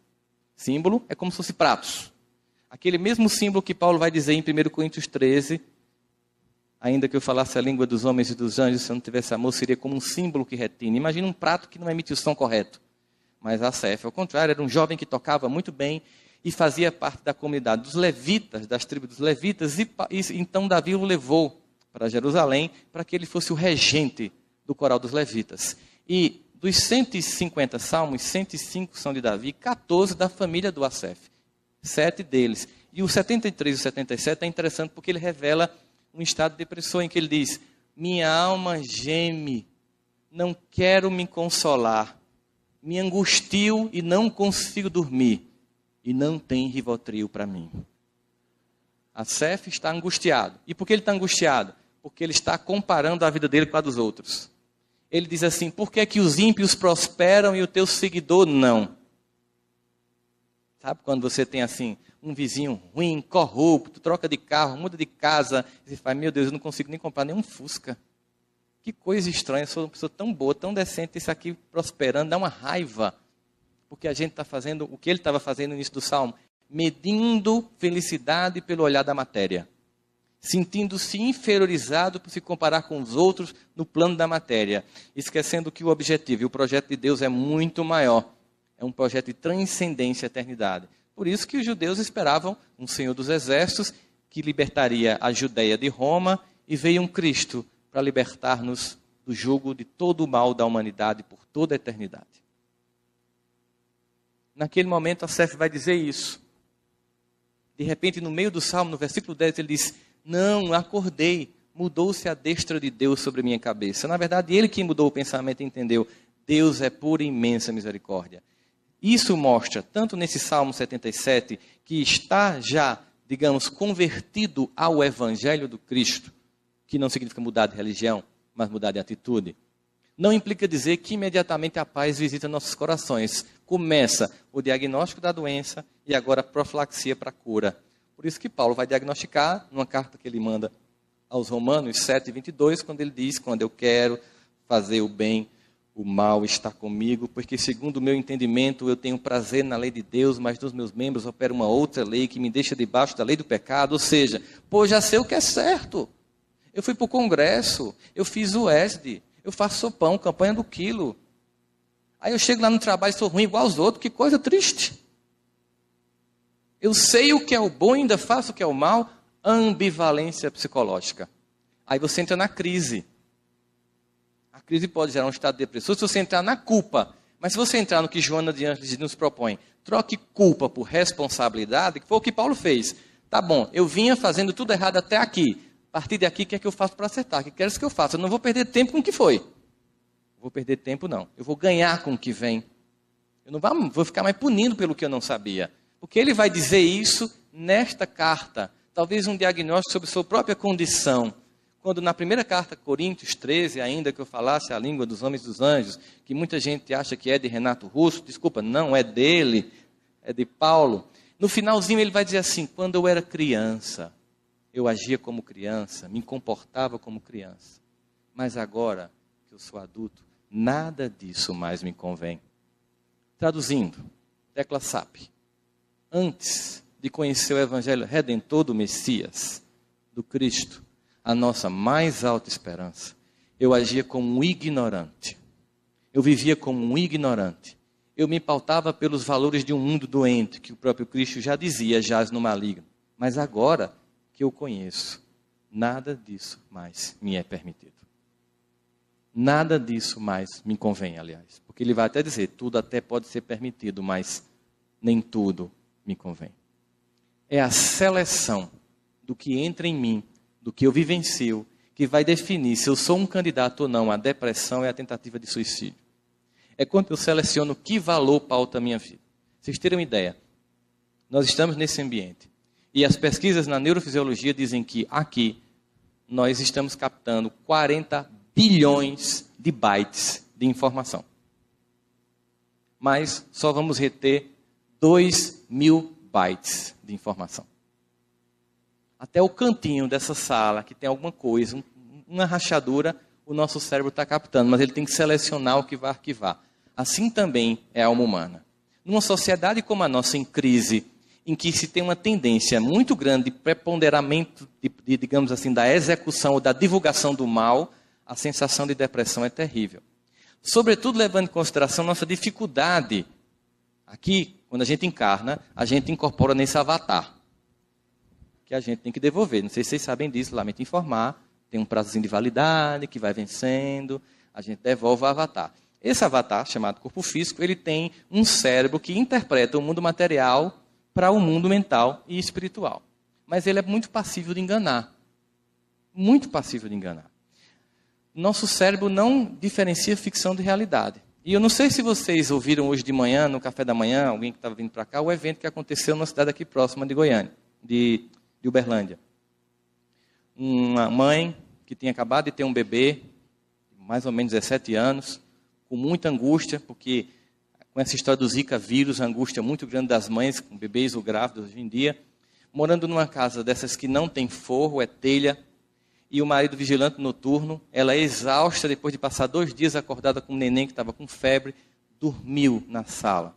Símbolo é como se fosse pratos. Aquele mesmo símbolo que Paulo vai dizer em 1 Coríntios 13, ainda que eu falasse a língua dos homens e dos anjos, se eu não tivesse amor, seria como um símbolo que retina. Imagina um prato que não emite o som correto. Mas Asaf, ao contrário, era um jovem que tocava muito bem e fazia parte da comunidade dos levitas, das tribos dos levitas, e então Davi o levou para Jerusalém, para que ele fosse o regente do coral dos levitas. E dos 150 salmos, 105 são de Davi, 14 da família do Asaf, 7 deles. E o 73 e o 77 é interessante porque ele revela um estado de depressão em que ele diz, minha alma geme, não quero me consolar, me angustio e não consigo dormir, e não tem Rivotril para mim. Asaf está angustiado. E por que ele está angustiado? Porque ele está comparando a vida dele com a dos outros. Ele diz assim, por que é que os ímpios prosperam e o teu seguidor não? Sabe quando você tem assim, um vizinho ruim, corrupto, troca de carro, muda de casa, e você fala, meu Deus, eu não consigo nem comprar nenhum Fusca. Que coisa estranha, eu sou uma pessoa tão boa, tão decente, isso aqui prosperando, dá uma raiva. Porque a gente está fazendo o que ele estava fazendo no início do Salmo, medindo felicidade pelo olhar da matéria. Sentindo-se inferiorizado por se comparar com os outros no plano da matéria. Esquecendo que o objetivo e o projeto de Deus é muito maior. É um projeto de transcendência à eternidade. Por isso que os judeus esperavam um Senhor dos Exércitos que libertaria a Judeia de Roma e veio um Cristo para libertar-nos do jugo de todo o mal da humanidade por toda a eternidade. Naquele momento, Asaf vai dizer isso. De repente, no meio do Salmo, no versículo 10, ele diz, não, acordei, mudou-se a destra de Deus sobre minha cabeça. Na verdade, ele que mudou o pensamento e entendeu, Deus é pura e imensa misericórdia. Isso mostra, tanto nesse Salmo 77, que está já, digamos, convertido ao Evangelho do Cristo, que não significa mudar de religião, mas mudar de atitude. Não implica dizer que imediatamente a paz visita nossos corações. Começa o diagnóstico da doença e agora a profilaxia para a cura. Por isso que Paulo vai diagnosticar, numa carta que ele manda aos Romanos 7:22, quando ele diz, quando eu quero fazer o bem, o mal está comigo, porque segundo o meu entendimento eu tenho prazer na lei de Deus, mas dos meus membros opera uma outra lei que me deixa debaixo da lei do pecado. Ou seja, pô, já sei o que é certo. Eu fui para o congresso, eu fiz o ESD, eu faço sopão, campanha do quilo. Aí eu chego lá no trabalho e sou ruim igual aos outros, que coisa triste. Eu sei o que é o bom e ainda faço o que é o mal, ambivalência psicológica. Aí você entra na crise. A crise pode gerar um estado de depressão se você entrar na culpa. Mas se você entrar no que Joana de Ângeles nos propõe, troque culpa por responsabilidade, que foi o que Paulo fez. Tá bom, eu vinha fazendo tudo errado até aqui. A partir daqui, o que é que eu faço para acertar? O que queres que eu faça? Eu não vou perder tempo com o que foi. Vou perder tempo, não. Eu vou ganhar com o que vem. Eu não vou ficar mais punindo pelo que eu não sabia. Porque ele vai dizer isso nesta carta. Talvez um diagnóstico sobre sua própria condição. Quando na primeira carta, Coríntios 13, ainda que eu falasse a língua dos homens e dos anjos, que muita gente acha que é de Renato Russo, desculpa, não é dele, é de Paulo. No finalzinho ele vai dizer assim, quando eu era criança, eu agia como criança, me comportava como criança. Mas agora que eu sou adulto, nada disso mais me convém. Traduzindo, tecla SAP. Antes de conhecer o Evangelho Redentor do Messias, do Cristo, a nossa mais alta esperança, eu agia como um ignorante. Eu vivia como um ignorante. Eu me pautava pelos valores de um mundo doente, que o próprio Cristo já dizia, jaz no maligno. Mas agora que eu conheço, nada disso mais me é permitido. Nada disso mais me convém, aliás. Porque ele vai até dizer, tudo até pode ser permitido, mas nem tudo me convém. É a seleção do que entra em mim, do que eu vivencio, que vai definir se eu sou um candidato ou não à depressão e à tentativa de suicídio. É quando eu seleciono que valor pauta a minha vida. Vocês terem uma ideia, nós estamos nesse ambiente. E as pesquisas na neurofisiologia dizem que aqui nós estamos captando 40 bilhões de bytes de informação. Mas só vamos reter 2.000 bytes de informação. Até o cantinho dessa sala, que tem alguma coisa, uma rachadura, o nosso cérebro está captando, mas ele tem que selecionar o que vai arquivar. Assim também é a alma humana. Numa sociedade como a nossa, em crise, em que se tem uma tendência muito grande de preponderamento, digamos assim, da execução ou da divulgação do mal, a sensação de depressão é terrível. Sobretudo levando em consideração nossa dificuldade. Aqui, quando a gente encarna, a gente incorpora nesse avatar, que a gente tem que devolver. Não sei se vocês sabem disso, lamento informar. Tem um prazozinho de validade que vai vencendo, a gente devolve o avatar. Esse avatar, chamado corpo físico, ele tem um cérebro que interpreta o mundo material para o mundo mental e espiritual. Mas ele é muito passível de enganar. Muito passível de enganar. Nosso cérebro não diferencia ficção de realidade. E eu não sei se vocês ouviram hoje de manhã, no café da manhã, alguém que estava vindo para cá, o evento que aconteceu numa cidade aqui próxima de Goiânia, de de Uberlândia. Uma mãe que tinha acabado de ter um bebê, mais ou menos 17 anos, com muita angústia, porque com essa história do Zika vírus, a angústia muito grande das mães com bebês ou grávidos hoje em dia, morando numa casa dessas que não tem forro, é telha, e o marido vigilante noturno, ela é exausta, depois de passar 2 dias acordada com um neném que estava com febre, dormiu na sala.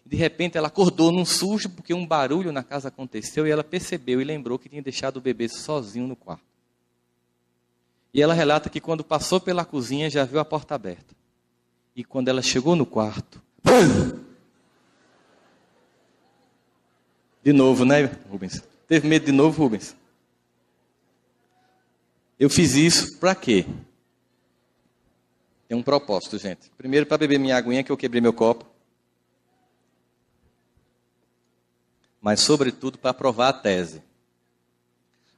De repente ela acordou num susto, porque um barulho na casa aconteceu, e ela percebeu e lembrou que tinha deixado o bebê sozinho no quarto. E ela relata que quando passou pela cozinha, já viu a porta aberta. E quando ela chegou no quarto... De novo, né, Rubens? Teve medo de novo, Rubens? Eu fiz isso para quê? Tem um propósito, gente. Primeiro, para beber minha aguinha, que eu quebrei meu copo. Mas, sobretudo, para provar a tese.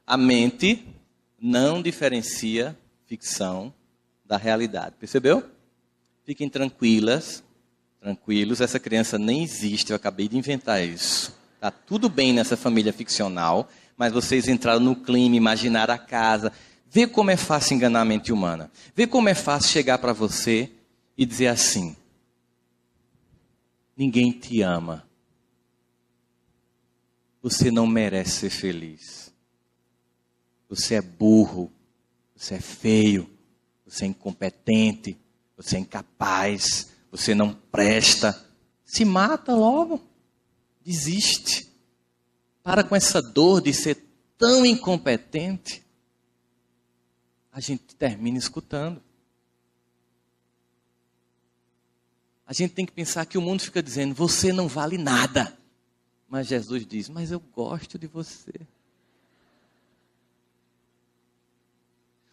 A mente não diferencia ficção da realidade. Percebeu? Fiquem tranquilos, essa criança nem existe, eu acabei de inventar isso. Está tudo bem nessa família ficcional, mas vocês entraram no clima, imaginaram a casa. Vê como é fácil enganar a mente humana. Vê como é fácil chegar para você e dizer assim: ninguém te ama. Você não merece ser feliz. Você é burro, você é feio, você é incompetente, você é incapaz, você não presta. Se mata logo. Desiste. Para com essa dor de ser tão incompetente. A gente termina escutando. A gente tem que pensar que o mundo fica dizendo, você não vale nada. Mas Jesus diz, mas eu gosto de você.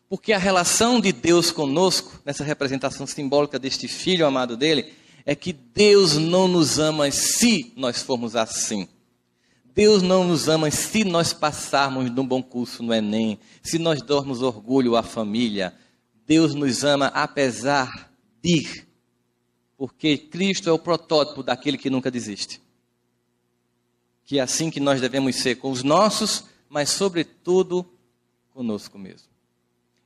Porque a relação de Deus conosco, nessa representação simbólica deste filho amado dele, é que Deus não nos ama se nós formos assim. Deus não nos ama se nós passarmos num bom curso no Enem, se nós darmos orgulho à família. Deus nos ama apesar de, porque Cristo é o protótipo daquele que nunca desiste. Que é assim que nós devemos ser com os nossos, mas sobretudo conosco mesmo.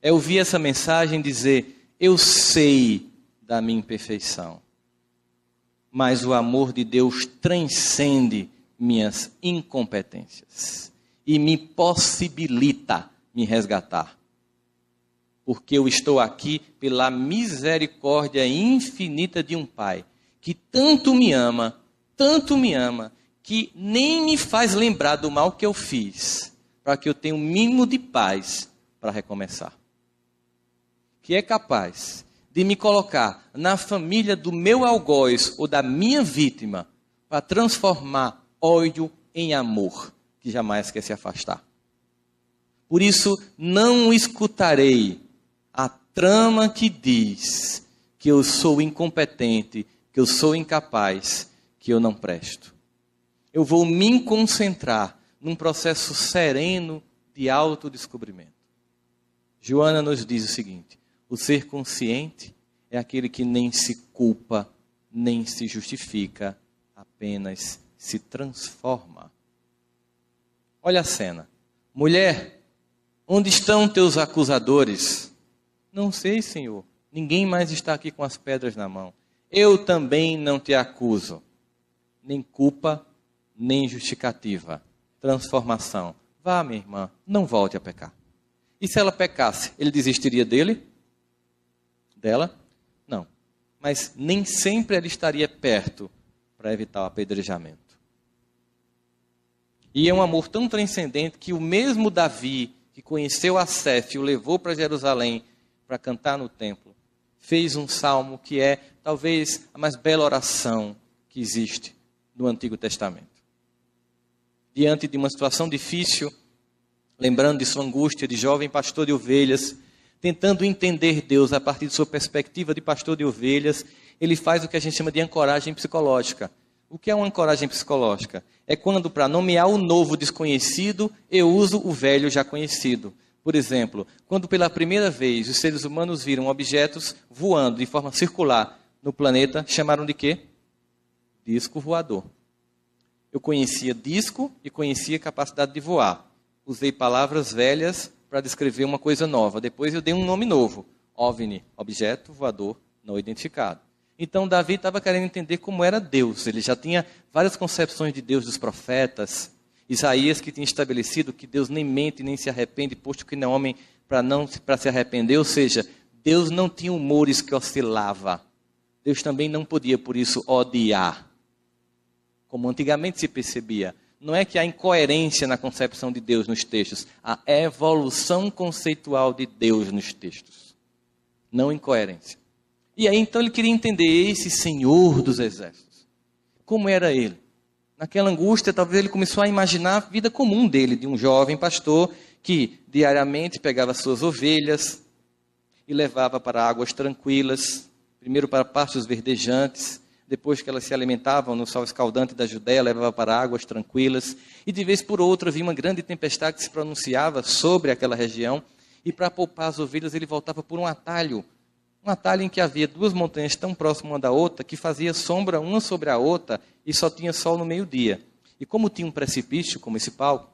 É ouvir essa mensagem dizer, eu sei da minha imperfeição, mas o amor de Deus transcende minhas incompetências e me possibilita me resgatar. Porque eu estou aqui pela misericórdia infinita de um Pai que tanto me ama, que nem me faz lembrar do mal que eu fiz, para que eu tenha um mínimo de paz para recomeçar. Que é capaz de me colocar na família do meu algoz ou da minha vítima para transformar ódio em amor, que jamais quer se afastar. Por isso, não escutarei a trama que diz que eu sou incompetente, que eu sou incapaz, que eu não presto. Eu vou me concentrar num processo sereno de autodescobrimento. Joana nos diz o seguinte, o ser consciente é aquele que nem se culpa, nem se justifica, apenas se transforma. Olha a cena. Mulher, onde estão teus acusadores? Não sei, Senhor. Ninguém mais está aqui com as pedras na mão. Eu também não te acuso. Nem culpa, nem justificativa. Transformação. Vá, minha irmã, não volte a pecar. E se ela pecasse, ele desistiria dele? Dela? Não. Mas nem sempre ela estaria perto para evitar o apedrejamento. E é um amor tão transcendente que o mesmo Davi, que conheceu Asaf e o levou para Jerusalém para cantar no templo, fez um salmo que é talvez a mais bela oração que existe no Antigo Testamento. Diante de uma situação difícil, lembrando de sua angústia de jovem pastor de ovelhas, tentando entender Deus a partir de sua perspectiva de pastor de ovelhas, ele faz o que a gente chama de ancoragem psicológica. O que é uma ancoragem psicológica? É quando, para nomear o novo desconhecido, eu uso o velho já conhecido. Por exemplo, quando pela primeira vez os seres humanos viram objetos voando de forma circular no planeta, chamaram de quê? Disco voador. Eu conhecia disco e conhecia capacidade de voar. usei palavras velhas para descrever uma coisa nova. Depois eu dei um nome novo, OVNI, objeto voador não identificado. Então Davi estava querendo entender como era Deus. Ele já tinha várias concepções de Deus dos profetas. Isaías que tinha estabelecido que Deus nem mente nem se arrepende, posto que não é homem para se arrepender. Ou seja, Deus não tinha humores que oscilava. Deus também não podia, por isso, odiar. Como antigamente se percebia. Não é que há incoerência na concepção de Deus nos textos. Há evolução conceitual de Deus nos textos. Não incoerência. E aí então ele queria entender esse Senhor dos Exércitos. Como era ele? Naquela angústia, talvez ele começou a imaginar a vida comum dele, de um jovem pastor que diariamente pegava suas ovelhas e levava para águas tranquilas, primeiro para pastos verdejantes, depois que elas se alimentavam no sol escaldante da Judéia, levava para águas tranquilas, e de vez por outra vinha uma grande tempestade que se pronunciava sobre aquela região, e para poupar as ovelhas ele voltava por um atalho em que havia duas montanhas tão próximas uma da outra, que fazia sombra uma sobre a outra, e só tinha sol no meio-dia. E como tinha um precipício, como esse palco,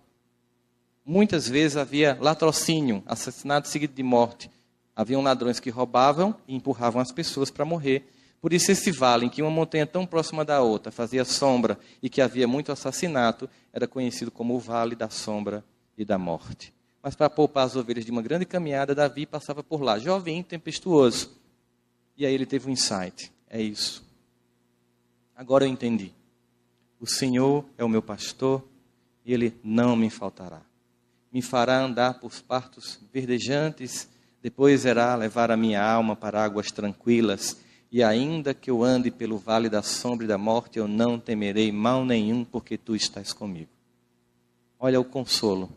muitas vezes havia latrocínio, assassinato seguido de morte. Haviam ladrões que roubavam e empurravam as pessoas para morrer. Por isso esse vale, em que uma montanha tão próxima da outra fazia sombra e que havia muito assassinato, era conhecido como o Vale da Sombra e da Morte. Mas para poupar as ovelhas de uma grande caminhada, Davi passava por lá, jovem, tempestuoso. E aí ele teve um insight, é isso. Agora eu entendi. O Senhor é o meu pastor e Ele não me faltará. Me fará andar por pastos verdejantes, depois irá levar a minha alma para águas tranquilas. E ainda que eu ande pelo vale da sombra e da morte, eu não temerei mal nenhum, porque tu estás comigo. Olha o consolo.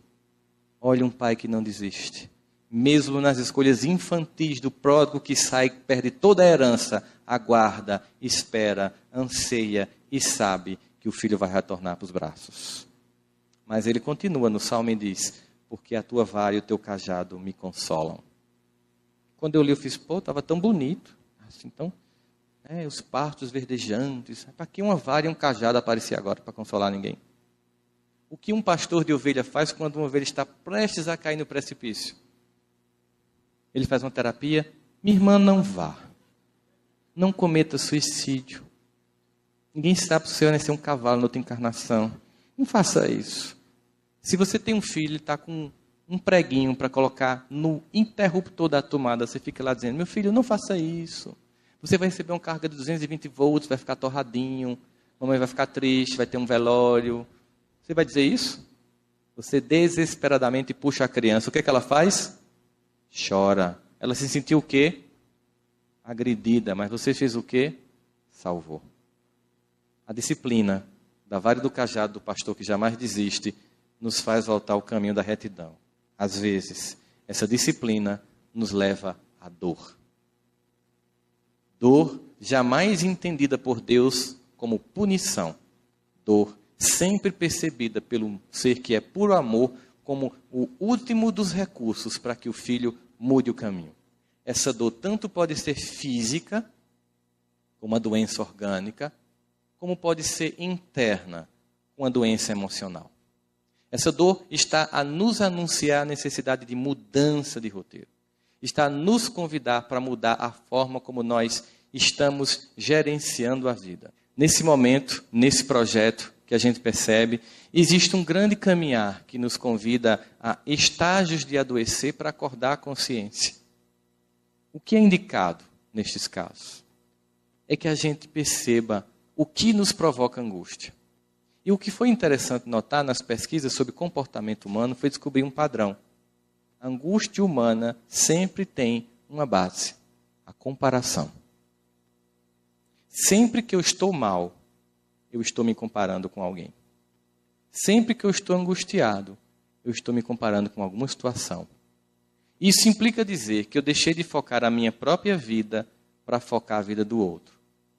Olha um pai que não desiste. Mesmo nas escolhas infantis do pródigo que sai, perde toda a herança, aguarda, espera, anseia e sabe que o filho vai retornar para os braços. Mas ele continua no salmo e diz, porque a tua vara e o teu cajado me consolam. Quando eu li, eu fiz, estava tão bonito. Então, os pastos verdejantes, para que uma vara e um cajado aparecer agora para consolar ninguém? O que um pastor de ovelha faz quando uma ovelha está prestes a cair no precipício? Ele faz uma terapia. Minha irmã, não vá. Não cometa suicídio. Ninguém sabe se o Senhor vai ser um cavalo na outra encarnação. Não faça isso. Se você tem um filho e está com um preguinho para colocar no interruptor da tomada, você fica lá dizendo, meu filho, não faça isso. Você vai receber uma carga de 220 volts, vai ficar torradinho, mamãe vai ficar triste, vai ter um velório. Você vai dizer isso? Você desesperadamente puxa a criança. O que é que ela faz? Chora. Ela se sentiu o quê? Agredida. Mas você fez o quê? Salvou. A disciplina da vara e do cajado do pastor que jamais desiste nos faz voltar ao caminho da retidão. Às vezes, essa disciplina nos leva à dor. Dor jamais entendida por Deus como punição. Dor sempre percebida pelo ser que é puro amor como o último dos recursos para que o filho mude o caminho. Essa dor tanto pode ser física, como uma doença orgânica, como pode ser interna, uma doença emocional. Essa dor está a nos anunciar a necessidade de mudança de roteiro. Está a nos convidar para mudar a forma como nós estamos gerenciando a vida. Nesse momento, nesse projeto que a gente percebe, existe um grande caminhar que nos convida a estágios de adoecer para acordar a consciência. O que é indicado nestes casos? É que a gente perceba o que nos provoca angústia. E o que foi interessante notar nas pesquisas sobre comportamento humano foi descobrir um padrão. A angústia humana sempre tem uma base, a comparação. Sempre que eu estou mal, eu estou me comparando com alguém. Sempre que eu estou angustiado, eu estou me comparando com alguma situação. Isso implica dizer que eu deixei de focar a minha própria vida para focar a vida do outro.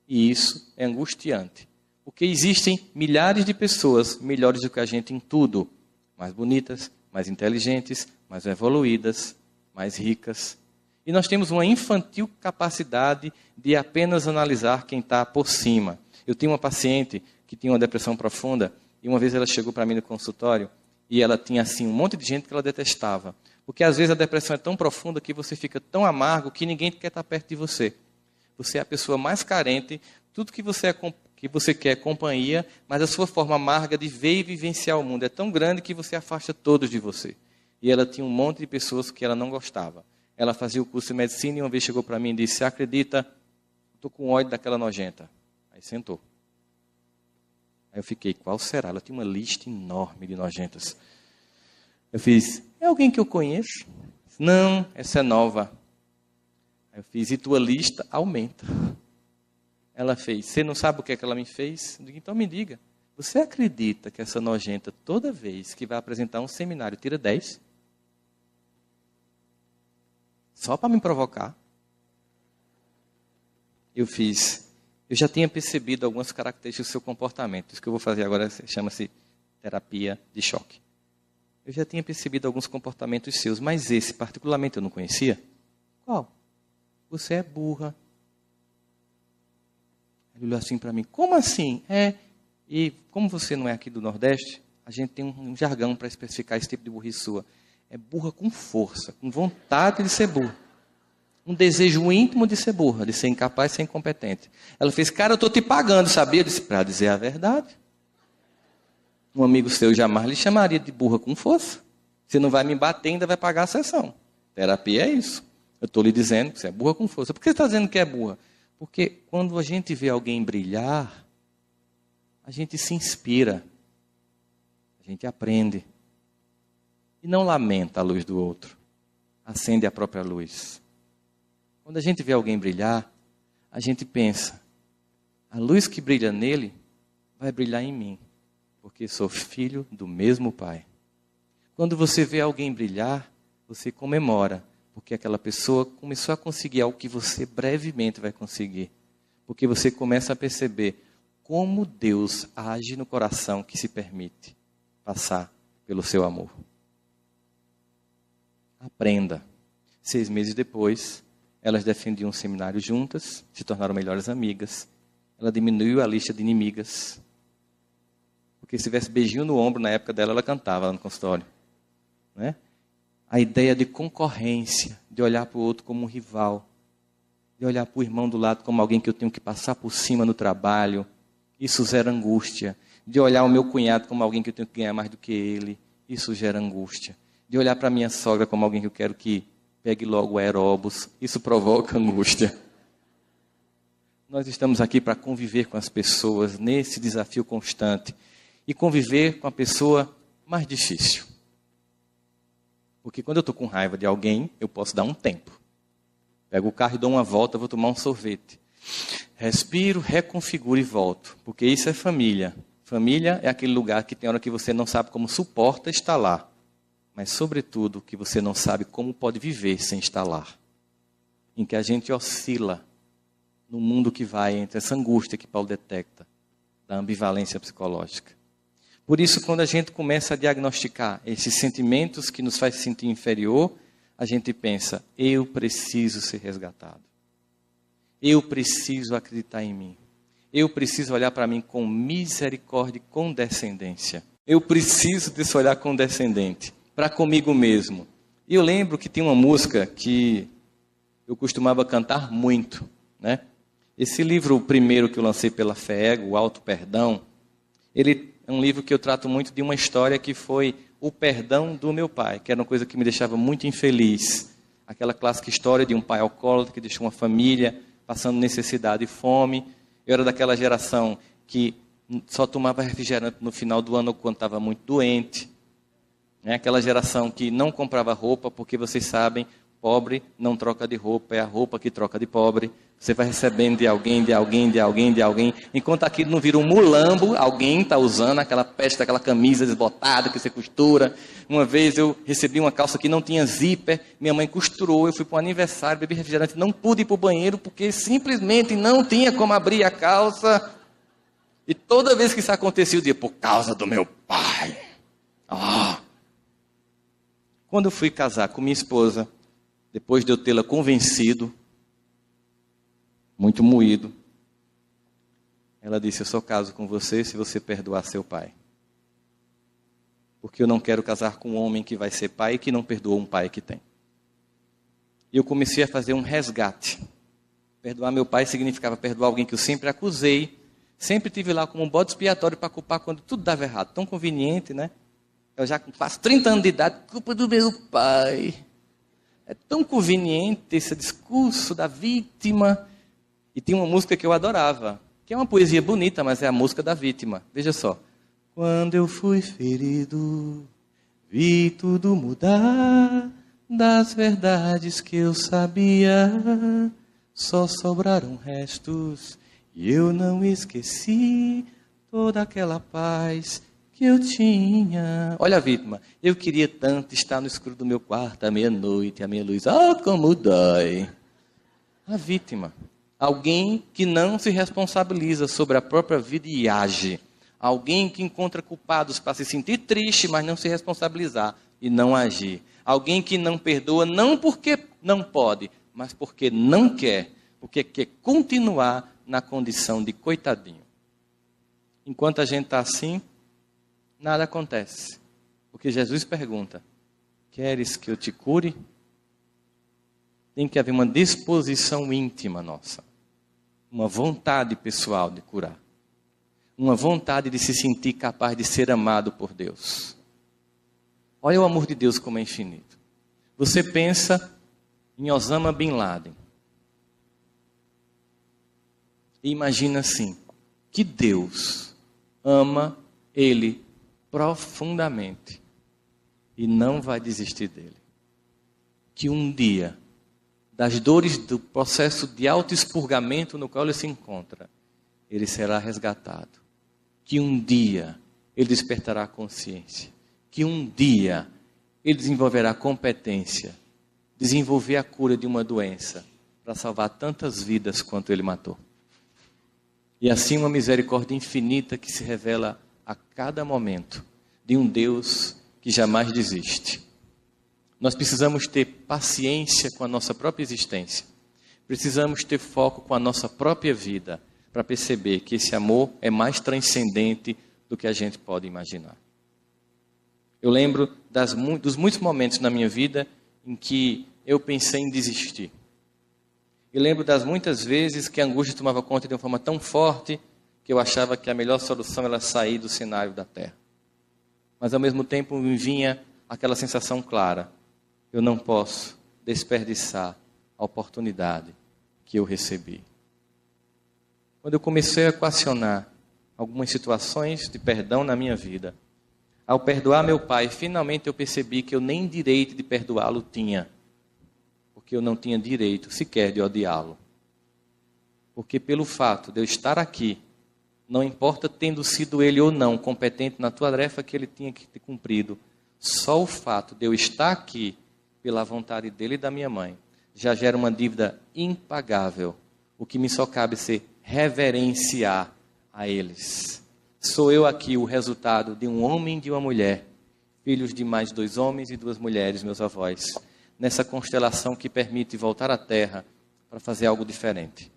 E isso é angustiante. Porque existem milhares de pessoas melhores do que a gente em tudo. Mais bonitas, mais inteligentes, mais evoluídas, mais ricas. E nós temos uma infantil capacidade de apenas analisar quem está por cima. Eu tinha uma paciente que tinha uma depressão profunda e uma vez ela chegou para mim no consultório E ela tinha, assim, um monte de gente que ela detestava. Porque, às vezes, a depressão é tão profunda que você fica tão amargo que ninguém quer estar perto de você. Você é a pessoa mais carente, tudo que você quer é companhia, mas a sua forma amarga de ver e vivenciar o mundo é tão grande que você afasta todos de você. E ela tinha um monte de pessoas que ela não gostava. Ela fazia o curso de medicina e uma vez chegou para mim e disse: "Você acredita, estou com ódio daquela nojenta." Aí sentou. Aí eu fiquei: qual será? Ela tinha uma lista enorme de nojentas. Eu fiz: "É alguém que eu conheço?" "Não, essa é nova." Aí eu fiz: "E tua lista aumenta." Ela fez: "Você não sabe o que é que ela me fez?" Eu digo: "Então me diga. Você acredita que essa nojenta, toda vez que vai apresentar um seminário, tira 10? Só para me provocar?" Eu fiz: "Eu já tinha percebido algumas características do seu comportamento." Isso que eu vou fazer agora chama-se terapia de choque. "Eu já tinha percebido alguns comportamentos seus, mas esse particularmente eu não conhecia." "Qual?" "Você é burra." Ele olhou assim para mim: "Como assim?" E como você não é aqui do Nordeste, a gente tem um jargão para especificar esse tipo de burrice sua. É burra com força, com vontade de ser burra. Um desejo íntimo de ser burra, de ser incapaz, de ser incompetente. Ela fez: "Cara, eu estou te pagando, sabia?" Eu disse: "Para dizer a verdade. Um amigo seu jamais lhe chamaria de burra com força. Você não vai me bater, ainda vai pagar a sessão. Terapia é isso. Eu estou lhe dizendo que você é burra com força." "Por que você está dizendo que é burra?" "Porque quando a gente vê alguém brilhar, a gente se inspira, a gente aprende. E não lamenta a luz do outro, acende a própria luz. Quando a gente vê alguém brilhar, a gente pensa: a luz que brilha nele vai brilhar em mim, porque sou filho do mesmo Pai." Quando você vê alguém brilhar, você comemora, porque aquela pessoa começou a conseguir algo que você brevemente vai conseguir. Porque você começa a perceber como Deus age no coração que se permite passar pelo seu amor. Aprenda. 6 meses depois, elas defendiam um seminário juntas, se tornaram melhores amigas. Ela diminuiu a lista de inimigas. Porque se tivesse beijinho no ombro na época dela, ela cantava lá no consultório. Né? A ideia de concorrência, de olhar para o outro como um rival, de olhar para o irmão do lado como alguém que eu tenho que passar por cima no trabalho, isso gera angústia. De olhar o meu cunhado como alguém que eu tenho que ganhar mais do que ele, isso gera angústia. De olhar para a minha sogra como alguém que eu quero que pegue logo o aeróbus, isso provoca angústia. Nós estamos aqui para conviver com as pessoas nesse desafio constante e conviver com a pessoa mais difícil. Porque quando eu estou com raiva de alguém, eu posso dar um tempo. Pego o carro e dou uma volta, vou tomar um sorvete. Respiro, reconfiguro e volto. Porque isso é família. Família é aquele lugar que tem hora que você não sabe como suporta estar lá. Mas, sobretudo, que você não sabe como pode viver sem estar lá. Em que a gente oscila no mundo que vai entre essa angústia que Paulo detecta, da ambivalência psicológica. Por isso, quando a gente começa a diagnosticar esses sentimentos que nos faz sentir inferior, a gente pensa: eu preciso ser resgatado. Eu preciso acreditar em mim. Eu preciso olhar para mim com misericórdia e condescendência. Eu preciso desse olhar condescendente para comigo mesmo. E eu lembro que tem uma música que eu costumava cantar muito, né? Esse livro, o primeiro que eu lancei pela FEEG, o Auto Perdão, ele é um livro que eu trato muito de uma história que foi o perdão do meu pai, que era uma coisa que me deixava muito infeliz. Aquela clássica história de um pai alcoólatra que deixou uma família passando necessidade e fome. Eu era daquela geração que só tomava refrigerante no final do ano quando estava muito doente. Aquela geração que não comprava roupa, porque vocês sabem, pobre não troca de roupa, é a roupa que troca de pobre. Você vai recebendo de alguém, de alguém, de alguém, de alguém. Enquanto aquilo não vira um mulambo, alguém está usando aquela peste, aquela camisa desbotada que você costura. Uma vez eu recebi uma calça que não tinha zíper, minha mãe costurou, eu fui para um aniversário, bebi refrigerante, não pude ir para o banheiro porque simplesmente não tinha como abrir a calça. E toda vez que isso acontecia, eu dizia: por causa do meu pai. Quando eu fui casar com minha esposa, depois de eu tê-la convencido, muito moído, ela disse: eu só caso com você se você perdoar seu pai. porque eu não quero casar com um homem que vai ser pai e que não perdoa um pai que tem. E eu comecei a fazer um resgate. Perdoar meu pai significava perdoar alguém que eu sempre acusei, sempre tive lá como um bode expiatório para culpar quando tudo dava errado. Tão conveniente, né? Eu já faço 30 anos de idade, culpa do meu pai. É tão conveniente esse discurso da vítima. E tinha uma música que eu adorava, que é uma poesia bonita, mas é a música da vítima. Veja só. Quando eu fui ferido, vi tudo mudar, das verdades que eu sabia, só sobraram restos, e eu não esqueci toda aquela paz que eu tinha. Olha a vítima, eu queria tanto estar no escuro do meu quarto à meia-noite, a minha luz, como dói. A vítima, alguém que não se responsabiliza sobre a própria vida e age. Alguém que encontra culpados para se sentir triste, mas não se responsabilizar e não agir. Alguém que não perdoa, não porque não pode, mas porque não quer. Porque quer continuar na condição de coitadinho. Enquanto a gente está assim, nada acontece. Porque Jesus pergunta, queres que eu te cure? Tem que haver uma disposição íntima nossa. Uma vontade pessoal de curar. Uma vontade de se sentir capaz de ser amado por Deus. Olha o amor de Deus como é infinito. Você pensa em Osama Bin Laden. E imagina assim, que Deus ama ele profundamente e não vai desistir dele. Que um dia, das dores do processo de autoexpurgamento no qual ele se encontra, ele será resgatado. Que um dia ele despertará a consciência. Que um dia ele desenvolverá competência, desenvolver a cura de uma doença para salvar tantas vidas quanto ele matou. E assim uma misericórdia infinita que se revela a cada momento de um Deus que jamais desiste. Nós precisamos ter paciência com a nossa própria existência. Precisamos ter foco com a nossa própria vida para perceber que esse amor é mais transcendente do que a gente pode imaginar. Eu lembro dos muitos momentos na minha vida em que eu pensei em desistir. Eu lembro das muitas vezes que a angústia tomava conta de uma forma tão forte que eu achava que a melhor solução era sair do cenário da terra. Mas ao mesmo tempo me vinha aquela sensação clara. Eu não posso desperdiçar a oportunidade que eu recebi. Quando eu comecei a equacionar algumas situações de perdão na minha vida, ao perdoar meu pai, finalmente eu percebi que eu nem direito de perdoá-lo tinha. Porque eu não tinha direito sequer de odiá-lo. Porque pelo fato de eu estar aqui, não importa tendo sido ele ou não competente na tarefa que ele tinha que ter cumprido, só o fato de eu estar aqui, pela vontade dele e da minha mãe, já gera uma dívida impagável. O que me só cabe ser reverenciar a eles. Sou eu aqui o resultado de um homem e de uma mulher, filhos de mais 2 homens e 2 mulheres, meus avós, nessa constelação que permite voltar à Terra para fazer algo diferente.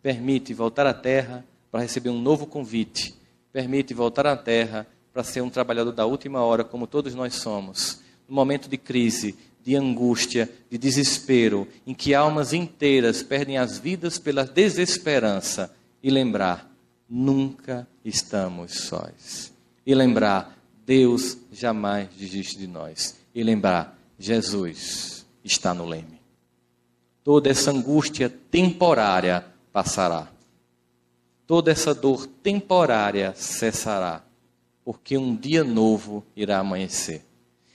Permite voltar à Terra para receber um novo convite. Permite voltar à Terra para ser um trabalhador da última hora, como todos nós somos. No momento de crise, de angústia, de desespero, em que almas inteiras perdem as vidas pela desesperança. E lembrar, nunca estamos sós. E lembrar, Deus jamais desiste de nós. E lembrar, Jesus está no leme. Toda essa angústia temporária passará. Toda essa dor temporária cessará. Porque um dia novo irá amanhecer.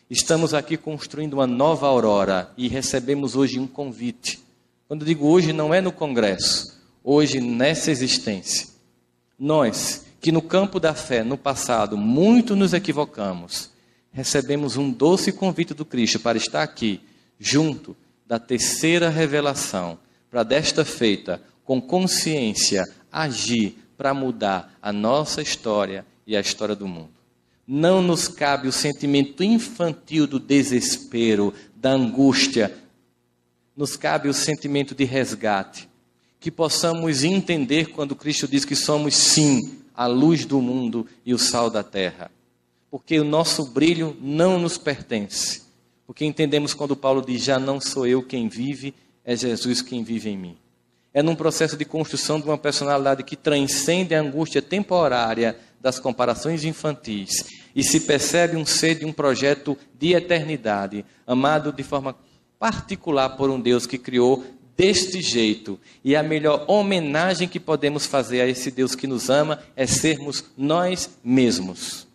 Estamos aqui construindo uma nova aurora e recebemos hoje um convite. Quando digo hoje, não é no congresso. Hoje, nessa existência. Nós, que no campo da fé, no passado, muito nos equivocamos, recebemos um doce convite do Cristo para estar aqui, junto da terceira revelação, para desta feita, com consciência, agir para mudar a nossa história e a história do mundo. Não nos cabe o sentimento infantil do desespero, da angústia. Nos cabe o sentimento de resgate. Que possamos entender quando Cristo diz que somos, sim, a luz do mundo e o sal da terra. porque o nosso brilho não nos pertence. Porque entendemos quando Paulo diz, já não sou eu quem vive, é Jesus quem vive em mim. É num processo de construção de uma personalidade que transcende a angústia temporária das comparações infantis e se percebe um ser de um projeto de eternidade, amado de forma particular por um Deus que criou deste jeito. E a melhor homenagem que podemos fazer a esse Deus que nos ama é sermos nós mesmos.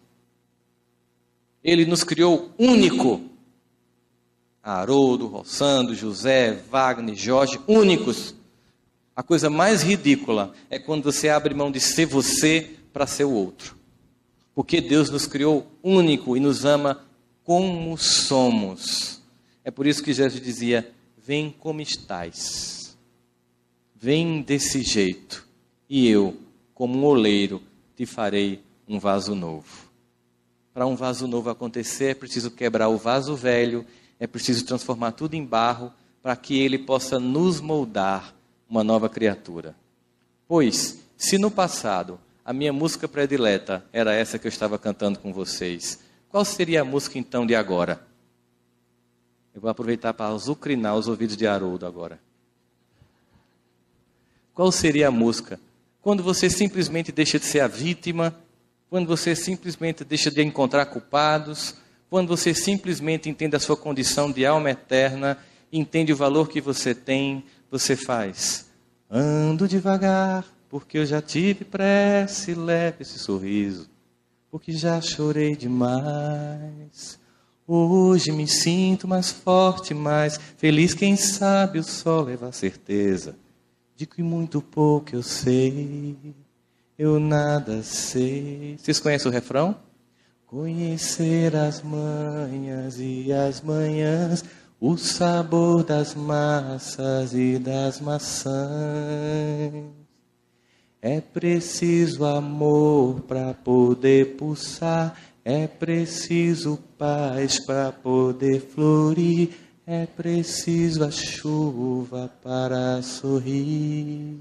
Ele nos criou único. Haroldo, Rossandro, José, Wagner, Jorge, únicos. A coisa mais ridícula é quando você abre mão de ser você para ser o outro. Porque Deus nos criou único e nos ama como somos. É por isso que Jesus dizia, vem como estás. Vem desse jeito. E eu, como um oleiro, te farei um vaso novo. Para um vaso novo acontecer, é preciso quebrar o vaso velho, é preciso transformar tudo em barro, para que ele possa nos moldar uma nova criatura. Pois, se no passado a minha música predileta era essa que eu estava cantando com vocês, qual seria a música então de agora? Eu vou aproveitar para azucrinar os ouvidos de Haroldo agora. Qual seria a música? Quando você simplesmente deixa de ser a vítima, quando você simplesmente deixa de encontrar culpados, quando você simplesmente entende a sua condição de alma eterna, entende o valor que você tem, você faz. Ando devagar, porque eu já tive pressa e leve esse sorriso, porque já chorei demais. Hoje me sinto mais forte, mais feliz, quem sabe o sol leva a certeza de que muito pouco eu sei, eu nada sei. Vocês conhecem o refrão? Conhecer as manhas e as manhãs, o sabor das massas e das maçãs. É preciso amor para poder pulsar, é preciso paz para poder florir, é preciso a chuva para sorrir.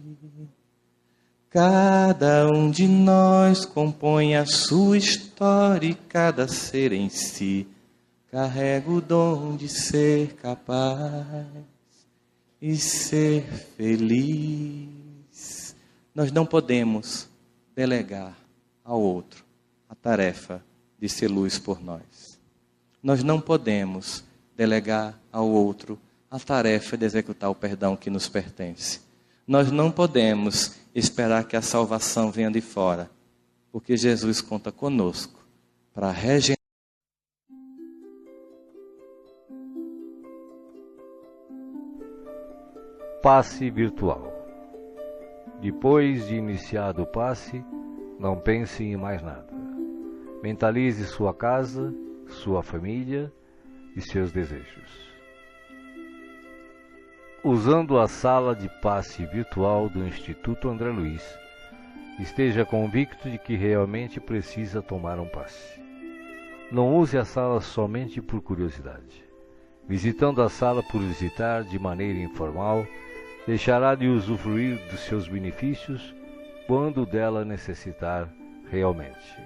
Cada um de nós compõe a sua história e cada ser em si carrega o dom de ser capaz e ser feliz. Nós não podemos delegar ao outro a tarefa de ser luz por nós. Nós não podemos delegar ao outro a tarefa de executar o perdão que nos pertence. Nós não podemos esperar que a salvação venha de fora, porque Jesus conta conosco para regenerar. Passe virtual. Depois de iniciado o passe, não pense em mais nada. Mentalize sua casa, sua família e seus desejos. Usando a sala de passe virtual do Instituto André Luiz, esteja convicto de que realmente precisa tomar um passe. Não use a sala somente por curiosidade. Visitando a sala por visitar de maneira informal, deixará de usufruir dos seus benefícios quando dela necessitar realmente.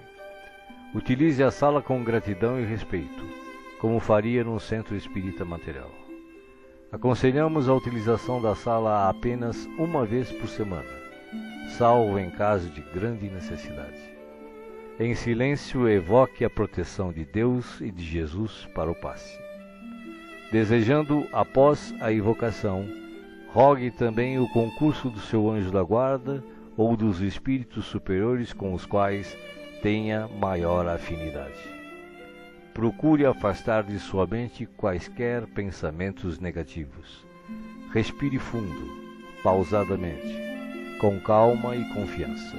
Utilize a sala com gratidão e respeito, como faria num centro espírita material. Aconselhamos a utilização da sala apenas uma vez por semana, salvo em caso de grande necessidade. Em silêncio, evoque a proteção de Deus e de Jesus para o passe. Desejando, após a invocação, rogue também o concurso do seu anjo da guarda ou dos espíritos superiores com os quais tenha maior afinidade. Procure afastar de sua mente quaisquer pensamentos negativos. Respire fundo, pausadamente, com calma e confiança.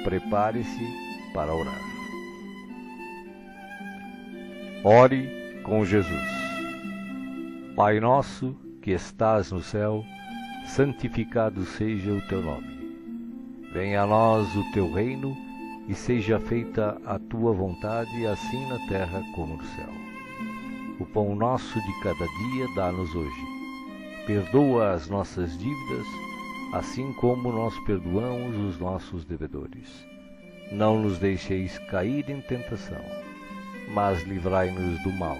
Prepare-se para orar. Ore com Jesus. Pai nosso que estás no céu, santificado seja o teu nome. Venha a nós o teu reino e seja feita a tua vontade, assim na terra como no céu. O pão nosso de cada dia dá-nos hoje. Perdoa as nossas dívidas, assim como nós perdoamos os nossos devedores. não nos deixeis cair em tentação, mas livrai-nos do mal,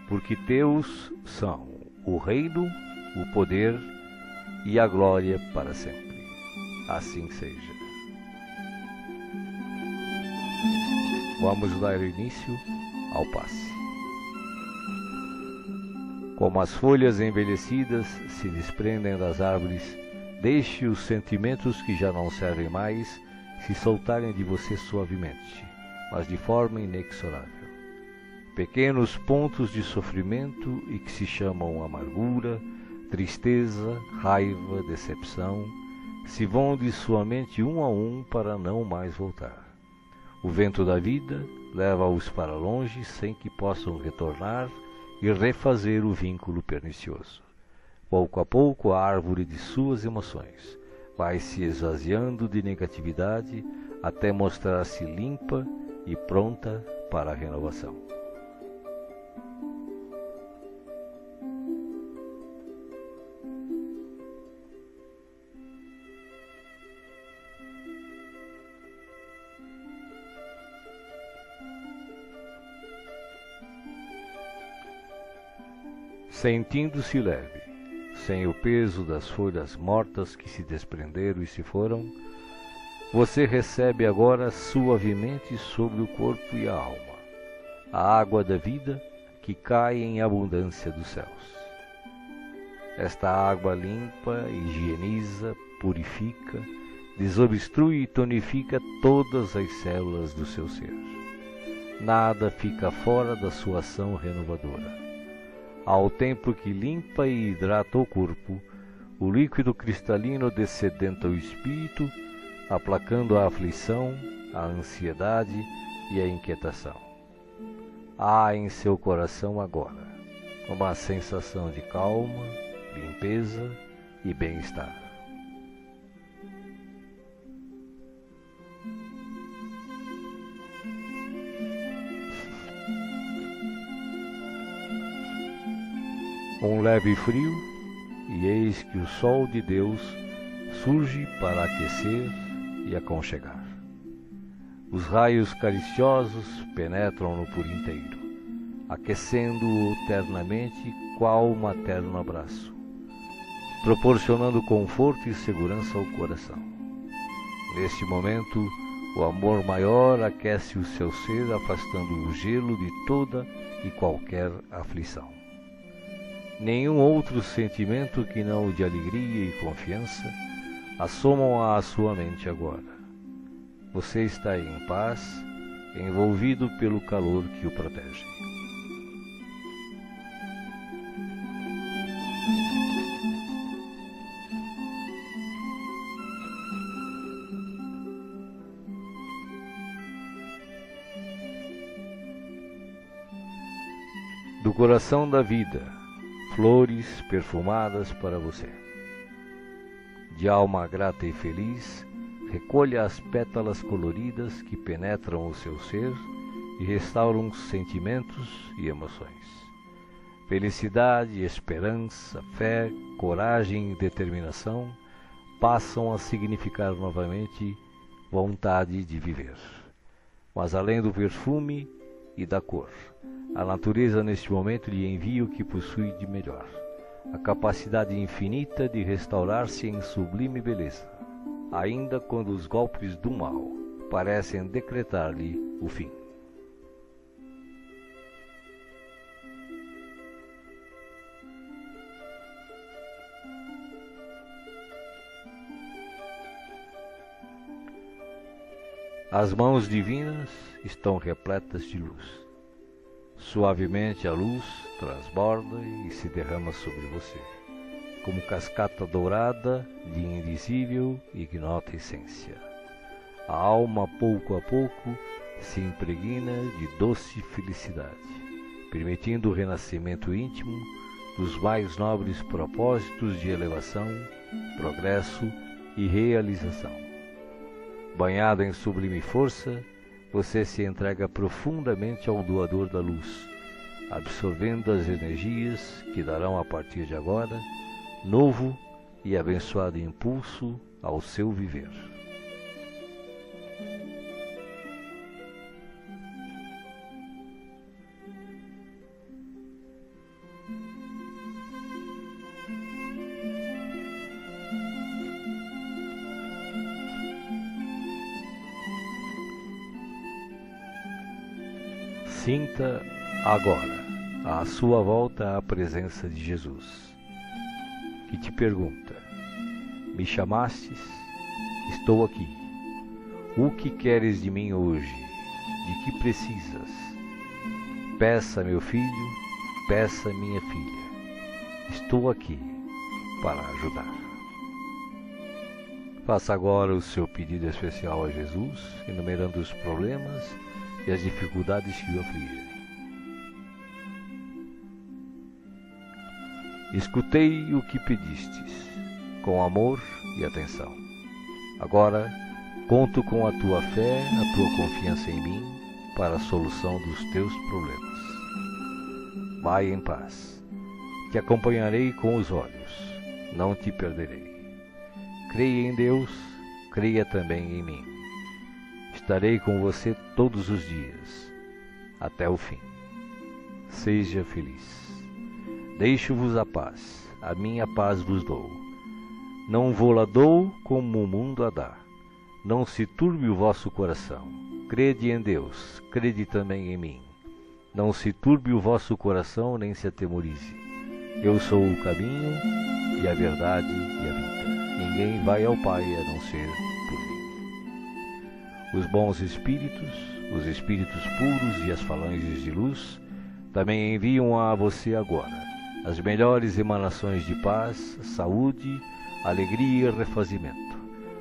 porque teus são o reino, o poder e a glória para sempre. Assim seja. Vamos dar início ao passe. Como as folhas envelhecidas se desprendem das árvores, deixe os sentimentos que já não servem mais se soltarem de você suavemente, mas de forma inexorável. Pequenos pontos de sofrimento e que se chamam amargura, tristeza, raiva, decepção, se vão de sua mente um a um para não mais voltar. O vento da vida leva-os para longe sem que possam retornar e refazer o vínculo pernicioso. Pouco a pouco a árvore de suas emoções vai se esvaziando de negatividade até mostrar-se limpa e pronta para a renovação. Sentindo-se leve, sem o peso das folhas mortas que se desprenderam e se foram, você recebe agora suavemente sobre o corpo e a alma a água da vida que cai em abundância dos céus. Esta água limpa, higieniza, purifica, desobstrui e tonifica todas as células do seu ser. Nada fica fora da sua ação renovadora. Ao tempo que limpa e hidrata o corpo, o líquido cristalino descedenta o espírito, aplacando a aflição, a ansiedade e a inquietação. Há em seu coração agora uma sensação de calma, limpeza e bem-estar. Um leve frio, e eis que o sol de Deus surge para aquecer e aconchegar. Os raios cariciosos penetram-no por inteiro, aquecendo-o ternamente qual um materno abraço, proporcionando conforto e segurança ao coração. Neste momento, o amor maior aquece o seu ser, afastando o gelo de toda e qualquer aflição. Nenhum outro sentimento que não o de alegria e confiança assomam à sua mente agora. Você está em paz, envolvido pelo calor que o protege. Do coração da vida, flores perfumadas para você. De alma grata e feliz, recolha as pétalas coloridas que penetram o seu ser e restauram sentimentos e emoções. Felicidade, esperança, fé, coragem e determinação passam a significar novamente vontade de viver. Mas além do perfume e da cor, a natureza neste momento lhe envia o que possui de melhor, a capacidade infinita de restaurar-se em sublime beleza, ainda quando os golpes do mal parecem decretar-lhe o fim. As mãos divinas estão repletas de luz. Suavemente a luz transborda e se derrama sobre você, como cascata dourada de indizível e ignota essência. A alma, pouco a pouco, se impregna de doce felicidade, permitindo o renascimento íntimo dos mais nobres propósitos de elevação, progresso e realização. Banhado em sublime força, você se entrega profundamente ao doador da luz, absorvendo as energias que darão a partir de agora novo e abençoado impulso ao seu viver. Sinta agora, à sua volta, a presença de Jesus, que te pergunta: me chamastes? Estou aqui. O que queres de mim hoje? De que precisas? Peça, meu filho, peça, minha filha. Estou aqui para ajudar. Faça agora o seu pedido especial a Jesus, enumerando os problemas e as dificuldades que o afligem. Escutei o que pedistes, com amor e atenção. Agora, conto com a tua fé, a tua confiança em mim, para a solução dos teus problemas. Vai em paz. Te acompanharei com os olhos, não te perderei. Creia em Deus, creia também em mim. Estarei com você todos os dias, até o fim. Seja feliz. Deixo-vos a paz, a minha paz vos dou. Não vou-la dou como o mundo a dá. Não se turbe o vosso coração. Crede em Deus, crede também em mim. Não se turbe o vosso coração, nem se atemorize. Eu sou o caminho e a verdade e a vida. Ninguém vai ao Pai a não ser por mim. Os bons espíritos, os espíritos puros e as falanges de luz também enviam a você agora as melhores emanações de paz, saúde, alegria e refazimento,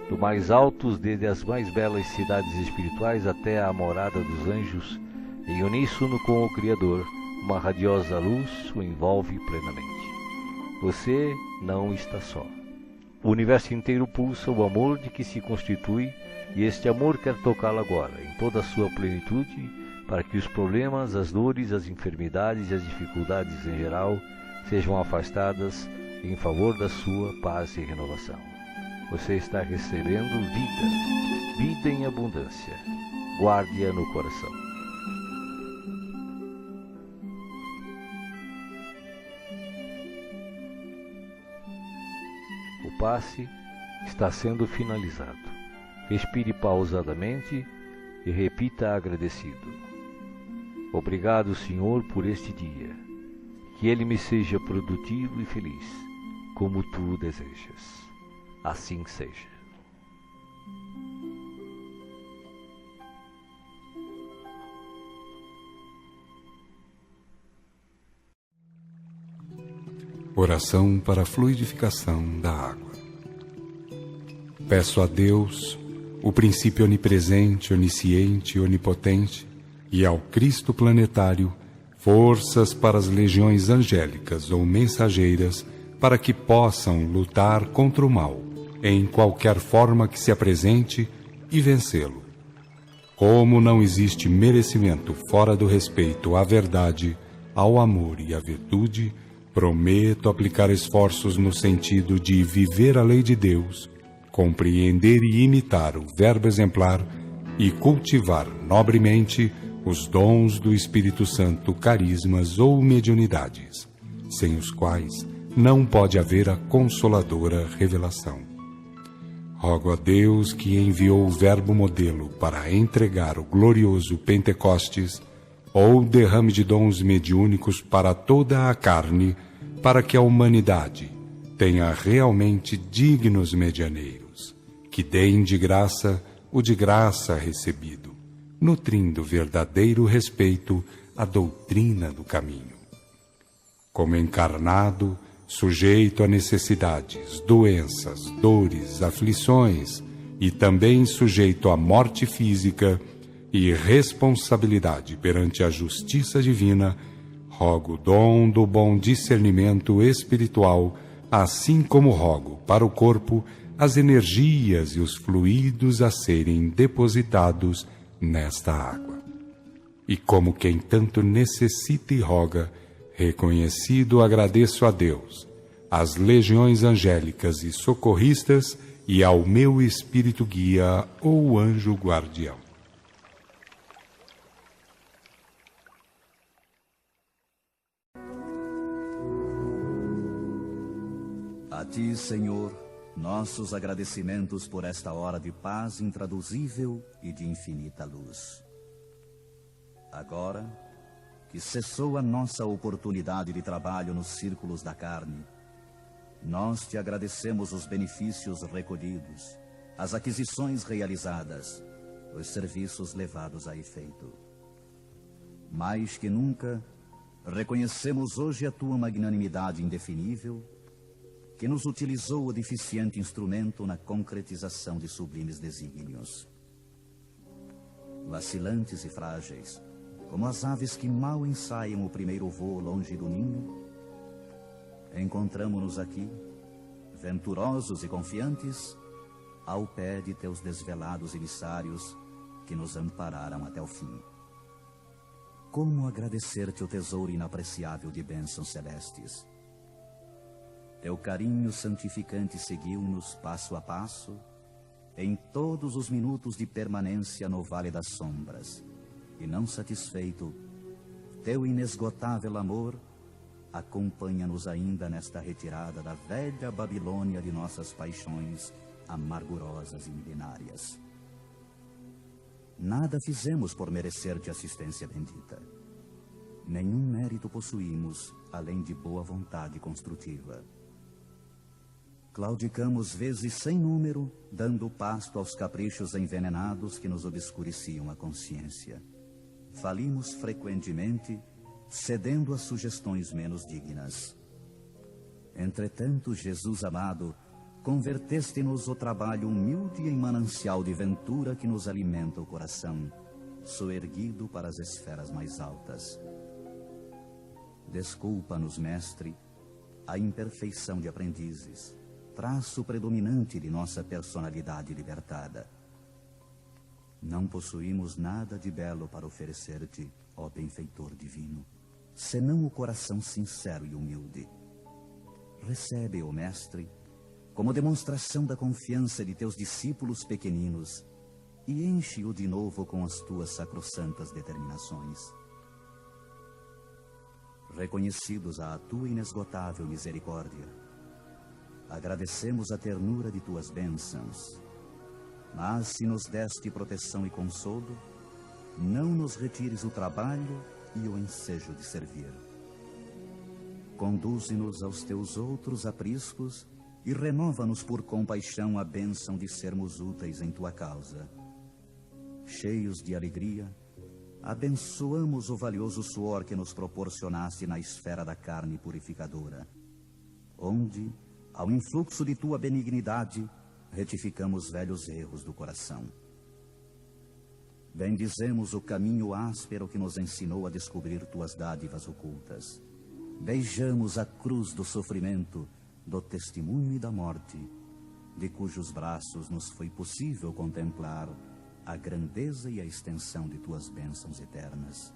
do mais altos desde as mais belas cidades espirituais até a morada dos anjos, em uníssono com o Criador, uma radiosa luz o envolve plenamente. Você não está só. O universo inteiro pulsa o amor de que se constitui, e este amor quer tocá-lo agora, em toda a sua plenitude, para que os problemas, as dores, as enfermidades e as dificuldades em geral sejam afastadas em favor da sua paz e renovação. Você está recebendo vida, vida em abundância. Guarde-a no coração. O passe está sendo finalizado. Respire pausadamente e repita agradecido: obrigado, Senhor, por este dia. Que ele me seja produtivo e feliz, como tu desejas. Assim seja. Oração para a fluidificação da água. Peço a Deus, o princípio onipresente, onisciente e onipotente, e ao Cristo planetário, forças para as legiões angélicas ou mensageiras, para que possam lutar contra o mal, em qualquer forma que se apresente, e vencê-lo. Como não existe merecimento fora do respeito à verdade, ao amor e à virtude, prometo aplicar esforços no sentido de viver a lei de Deus, compreender e imitar o verbo exemplar e cultivar nobremente os dons do Espírito Santo, carismas ou mediunidades, sem os quais não pode haver a consoladora revelação. Rogo a Deus, que enviou o verbo modelo para entregar o glorioso Pentecostes, ou derrame de dons mediúnicos para toda a carne, para que a humanidade tenha realmente dignos medianeiros, que deem de graça o de graça recebido, nutrindo verdadeiro respeito à doutrina do caminho. Como encarnado, sujeito a necessidades, doenças, dores, aflições, e também sujeito à morte física e responsabilidade perante a justiça divina, rogo o dom do bom discernimento espiritual, assim como rogo para o corpo as energias e os fluidos a serem depositados nesta água. E como quem tanto necessita e roga, reconhecido agradeço a Deus, às legiões angélicas e socorristas e ao meu espírito guia ou anjo guardião. A ti, Senhor, nossos agradecimentos por esta hora de paz intraduzível e de infinita luz. Agora, que cessou a nossa oportunidade de trabalho nos círculos da carne, nós te agradecemos os benefícios recolhidos, as aquisições realizadas, os serviços levados a efeito. Mais que nunca, reconhecemos hoje a tua magnanimidade indefinível, que nos utilizou o deficiente instrumento na concretização de sublimes desígnios. Vacilantes e frágeis, como as aves que mal ensaiam o primeiro voo longe do ninho, encontramo-nos aqui, venturosos e confiantes, ao pé de teus desvelados emissários que nos ampararam até o fim. Como agradecer-te o tesouro inapreciável de bênçãos celestes? Teu carinho santificante seguiu-nos passo a passo, em todos os minutos de permanência no Vale das Sombras, e não satisfeito, teu inesgotável amor acompanha-nos ainda nesta retirada da velha Babilônia de nossas paixões amargurosas e milenárias. Nada fizemos por merecer-te assistência bendita. Nenhum mérito possuímos, além de boa vontade construtiva. Claudicamos vezes sem número, dando pasto aos caprichos envenenados que nos obscureciam a consciência. Falimos frequentemente, cedendo a sugestões menos dignas. Entretanto, Jesus amado, converteste-nos o trabalho humilde em manancial de ventura que nos alimenta o coração, soerguido para as esferas mais altas. Desculpa-nos, Mestre, a imperfeição de aprendizes, traço predominante de nossa personalidade libertada. Não possuímos nada de belo para oferecer-te, ó benfeitor divino, senão o coração sincero e humilde. Recebe, ó Mestre, como demonstração da confiança de teus discípulos pequeninos, e enche-o de novo com as tuas sacrossantas determinações. Reconhecidos à tua inesgotável misericórdia, agradecemos a ternura de tuas bênçãos, mas se nos deste proteção e consolo, não nos retires o trabalho e o ensejo de servir. Conduze-nos aos teus outros apriscos e renova-nos por compaixão a bênção de sermos úteis em tua causa. Cheios de alegria, abençoamos o valioso suor que nos proporcionaste na esfera da carne purificadora, onde, ao influxo de tua benignidade, retificamos velhos erros do coração. Bendizemos o caminho áspero que nos ensinou a descobrir tuas dádivas ocultas. Beijamos a cruz do sofrimento, do testemunho e da morte, de cujos braços nos foi possível contemplar a grandeza e a extensão de tuas bênçãos eternas.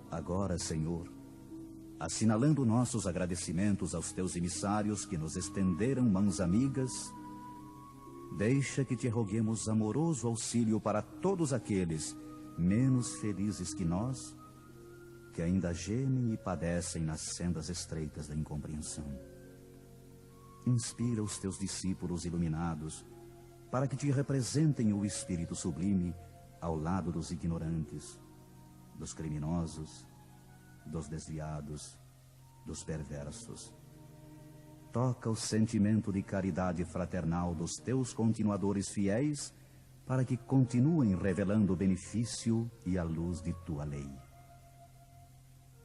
Agora, Senhor, assinalando nossos agradecimentos aos teus emissários que nos estenderam mãos amigas, deixa que te roguemos amoroso auxílio para todos aqueles menos felizes que nós, que ainda gemem e padecem nas sendas estreitas da incompreensão. Inspira os teus discípulos iluminados para que te representem o Espírito sublime ao lado dos ignorantes, dos criminosos, dos desviados, dos perversos. Toca o sentimento de caridade fraternal dos teus continuadores fiéis para que continuem revelando o benefício e a luz de tua lei.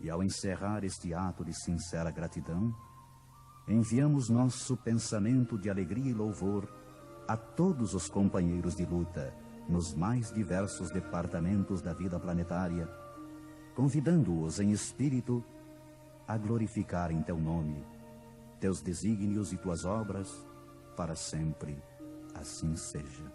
E ao encerrar este ato de sincera gratidão, enviamos nosso pensamento de alegria e louvor a todos os companheiros de luta nos mais diversos departamentos da vida planetária, convidando-os em espírito a glorificar em teu nome, teus desígnios e tuas obras, para sempre assim seja.